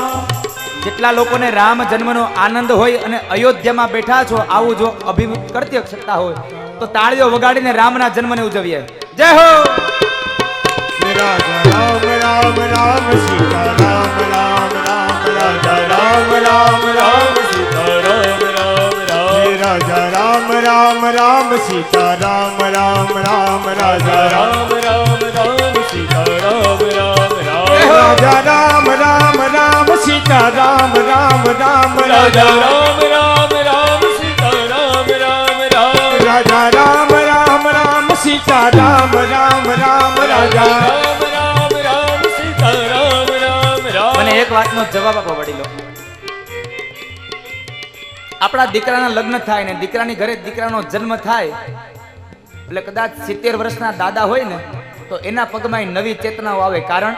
જેટલા લોકોને રામ જન્મનો આનંદ હોય અને અયોધ્યામાં બેઠા છો આવું જો અભિમુખ કરતી શકતા હોય તો તાળીઓ વગાડીને રામના જન્મને ઉજવીએ. જય હો. રાજા રામ રામ રામ સીતા રામ રામ રામ, રાજા રામ રામ રામ સીતા રામ રામ રામ, રાજા રામ રામ રામ સીતા રામ રામ રામ રાજા રામ રામ રામ સીતા રામ રામ રામ રાજા રામ રામ રામ સીતા રામ રામ રામ રાજા રામ રામ રામ સીતા રામ રામ રામ રાજા રામ રામ રામ સીતા રામ રામ રામ રાજા રામ રામ રામ સીતા રામ રામ રામ મને એક વાતનો જવાબ આપો વડીલો. આપણા દીકરાના લગ્ન થાય ને દીકરાની ઘરે દીકરાનો જન્મ થાય એટલે કદાચ 70 વર્ષના દાદા હોય ને તો એના પગમાં નવી ચેતનાઓ આવે. કારણ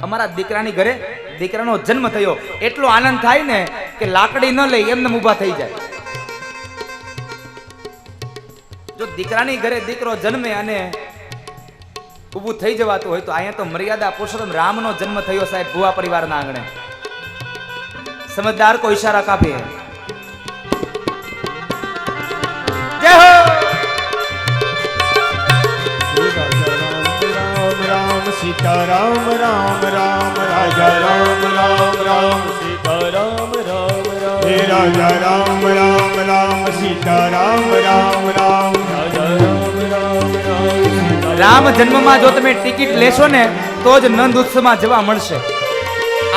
અમારા દીકરાની ઘરે દીકરાનો જન્મ થયો એટલો આનંદ થાય ને કે લાકડી ન લઈ એમને ઊભા થઈ જાય. જો દીકરાની ઘરે દીકરો જન્મે અને ઊભું થઈ જવાતું હોય તો અહીંયા તો મર્યાદા પુરુષોત્તમ રામનો જન્મ થયો સાહેબ ભુવા પરિવારના આંગણે. સમજદાર કો ઈશારા કાફી હે. જય હો. રામ રામ સીતા રામ રામ રામ રાજા રામ રામ રામ સીતા રામ રામ રામ હે રાજા રામ રામ રામ સીતા રામ રામ રામ રાજા રામ રામ રામ રામ જન્મમાં જો તમે ટિકિટ લેશો ને તો જ નંદ ઉત્સવમાં જવા મળશે.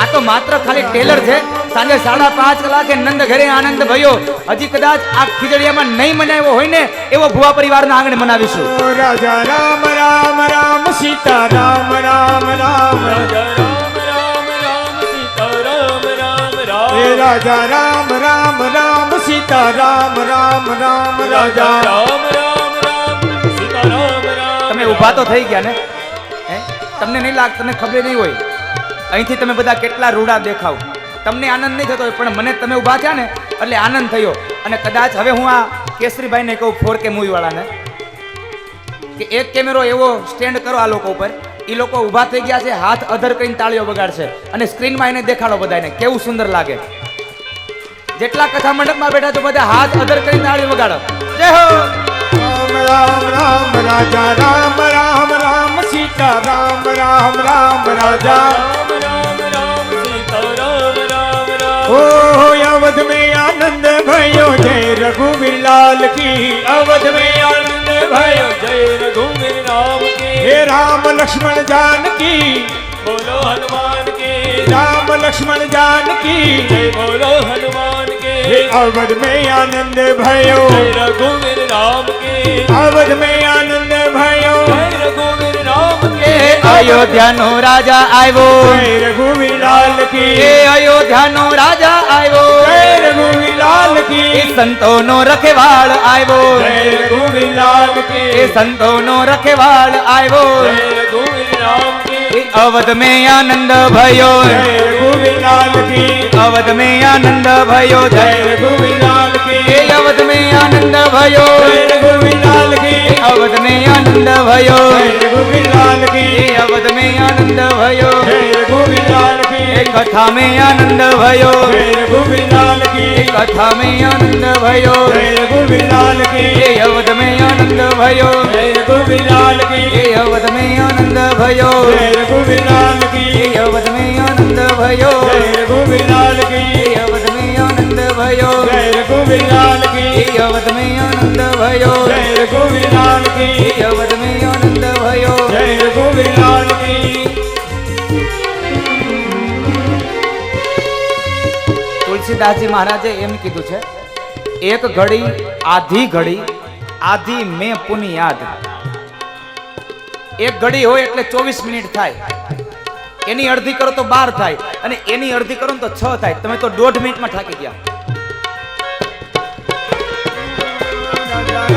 આ તો માત્ર ખાલી ટેલર છે. સાંજે 5:30 કલાકે નંદ ઘરે આનંદ ભયો. હજી કદાચ આ ખીજડીયામાં નહીં મનાવ્યો હોય ને એવો ભુવા પરિવારના આંગણે મનાવીશું. રાજા રામ રામ રામ સીતા રામ રામ રામ રાજા રામ રામ રામ સીતા રામ રામ રામ હે રાજા રામ રામ રામ સીતા રામ રામ રામ રાજા રામ રામ રામ સીતા રામ રામ તમે ઊભા તો થઈ ગયા ને? હે? તમને નહીં લાગ, તમને ખબર નહીં હોય અહીંથી તમે બધા કેટલા રૂડા દેખાવ. તમને આનંદ નહીં થતો હોય પણ મને તમે ઊભા થયા ને એટલે આનંદ થયો. અને કદાચ હવે હું આ કેસરીભાઈને કહું 4K મૂવી વાળાને કે એક કેમેરો એવો સ્ટેન્ડ કરો આ લોકો ઉપર. એ લોકો ઊભા થઈ ગયા છે, હાથ અધર કરીને તાળીઓ વગાડશે અને સ્ક્રીનમાં એને દેખાડો બધાને કેવું સુંદર લાગે. જેટલા કથા મંડપમાં બેઠા છો બધા હાથ અધર કરીને તાળીઓ વગાડો. જય હો. રામ રામ રાજા રામ રામ રામ સીતા રામ રામ રામ રાજા રામ રામ રામ સીતા રામ રામ રામ ओ अवध में आनंद भयो जय रघुवीर लाल की अवध में आनंद भयो जय रघुवीर राम के हे राम लक्ष्मण जानकी बोलो हनुमान के राम लक्ष्मण जानकी जय बोलो हनुमान के हे अवध में आनंद भयो जय रघुवीर राम के अवध में आनंद भयो जय रघुवीर राम के અયોધ્યાનો રાજા આવ્યો. जय रघुवीर लाल की એ અયોધ્યાનો રાજા આવ્યો. जय रघुवीर लाल की એ સંતોનો રખેવાળ આવ્યો. जय रघुवीर लाल की એ સંતોનો રખેવાળ આવ્યો. जय रघुवीर राम के એ અવધ में આનંદ भयो. जय रघुवीर लाल की અવધ में આનંદ भयो. जय रघुवीर लाल की એ અવધ में આનંદ भयो. जय रघुवीर लाल की અવધ में આનંદ भयो. जय रघुवीर लाल की એ અવધ में આનંદ भयो. जय रघुवीर लाल की એ કથા में આનંદ भयो. जय रघुवीर लाल की એ કથા में આનંદ भयो. जय रघुवीर लाल की એ અવધ में આનંદ भयो. जय रघुवीर लाल की એ અવધ में આનંદ भयो. जय रघुवीर लाल की એ અવધ में આનંદ भयो. जय रघुवीर लाल की એ અવધ में આનંદ भयो. जय रघुवीर लाल की એ અવધ में આનંદ भयो. जय रघुवीर लाल की એ અવધ में આનંદ भयो. जय रघुवीर लाल की તુલસીદાસજી મહારાજે એમ કીધું છે, એક ઘડી આધી મેં પુની યાદ. એક ઘડી હોય એટલે 24 મિનિટ થાય. એની અડધી કરો તો 12 થાય અને એની અડધી કરો તો 6 થાય. તમે તો 1.5 મિનિટમાં થાકી ગયા.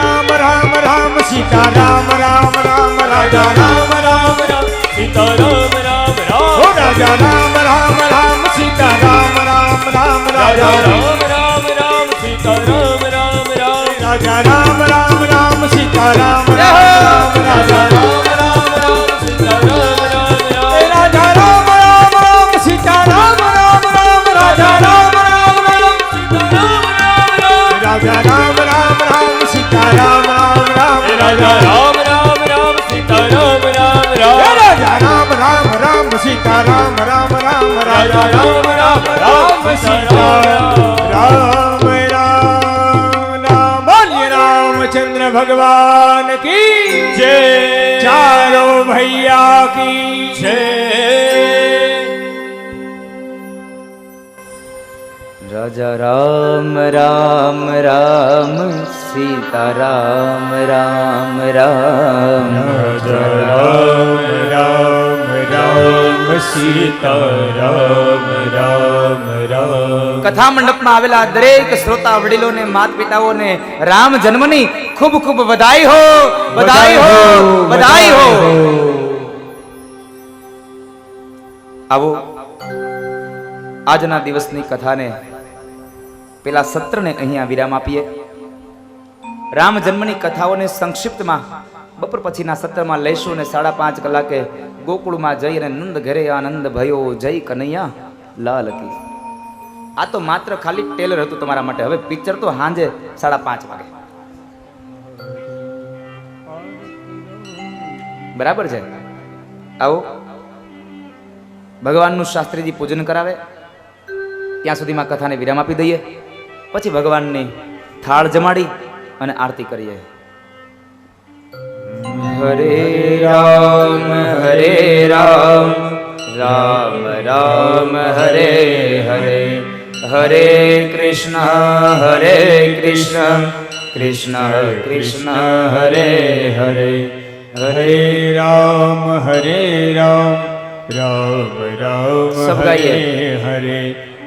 राम राम राम सीता राम राम राम राजा राम राम राम सीता राम राम राम ओ राजा राम राम राम सीता राम राम राम राजा राजा राम राम राम सीता राम राम राम राजा राम राम राम सीता राम राम राजा राम राम राम सीता राम राम राम राजा राम राम राम सीता राम राम राम राजा राम राम राम सीता राम राम राम राजा राम राम राम सीता राम राम राम राजा राम राम राम सीता राम राम राम राजा राम राम राम सीता राम राम राम राजा राम राम राम सीता राम राम राम राम बोलिए राम भगवान की जय चारों भैया की जय राजा राम राम राम सीता राम राम राम राम राम राम सीता राम राम राम। કથા મંડપમાં આવેલા દરેક શ્રોતા વડીલોને માતા પિતાઓને રામ જન્મની ખૂબ ખૂબ વધાઈ હો, વધાઈ હો, વધાઈ હો. આવો આજના દિવસની કથાને પેલા સત્રને અહીંયા વિરામ આપીએ. રામ જન્મની કથાઓને સંક્ષિપ્તમાં બપોર પછીના સત્રમાં લઈશું અને 5:30 કલાકે ગોકુળમાં જઈ અને નંદ ઘરે આનંદ ભયો જય કનૈયા લાલ કી. આ તો માત્ર ખાલી ટેલર હતું તમારા માટે. હવે પિક્ચર તો સાંજે 5:30 વાગે. બરાબર છે? આવો ભગવાનનું શાસ્ત્રીજી પૂજન કરાવે, ત્યાં સુધીમાં કથાને વિરામ આપી દઈએ. પછી ભગવાનની થાળ જમાડી અને આરતી કરીએ. હરે રામ રામ રામ હરે હરે, હરે કૃષ્ણ કૃષ્ણ કૃષ્ણ હરે હરે, हरे राम राम राम सब हरे गाइए. हरे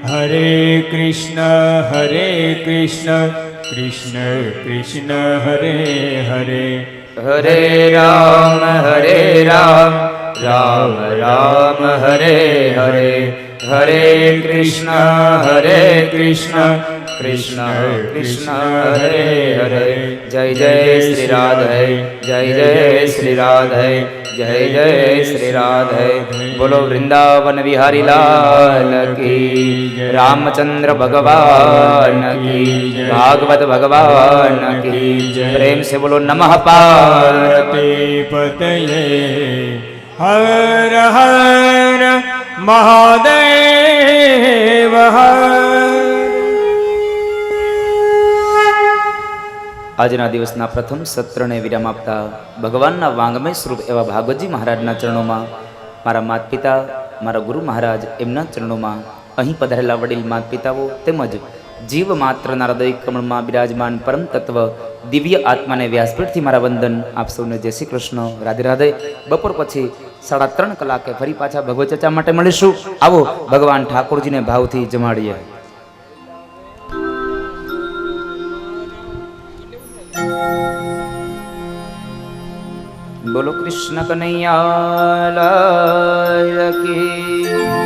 हरे कृष्ण कृष्ण कृष्ण हरे हरे હરે રામ રામ રામ હરે હરે, હરે કૃષ્ણ કૃષ્ણ કૃષ્ણ હરે હરે. જય જય શ્રી રાધે, જય જય શ્રી રાધે, જય જય શ્રી રાધે. બોલો વૃંદાવન વિહારી લાલ કી, રામચંદ્ર ભગવાન કી, ભાગવત ભગવાન કી. પ્રેમ से बोलो नमः पार्वती पतये हर हर महादेव हर. આજના દિવસના પ્રથમ સત્રને વિરામ આપતા ભગવાનના વાંગમય સ્વરૂપ એવા ભાગવતજી મહારાજના ચરણોમાં, મારા માતા પિતા, મારા ગુરુ મહારાજ એમના ચરણોમાં, અહીં પધારેલા વડીલ માતા પિતાઓ તેમજ જીવ માત્રના હૃદય કમળમાં બિરાજમાન પરમ તત્વ દિવ્ય આત્માને વ્યાસપીઠથી મારા વંદન. આપ સૌને જય શ્રી કૃષ્ણ, રાધે રાધે. બપોર પછી 3:30 કલાકે ફરી પાછા ભગવત ચર્ચા માટે મળીશું. આવો ભગવાન ઠાકોરજીને ભાવથી જમાડીએ. બોલો કૃષ્ણ કનૈયા લાલ કી.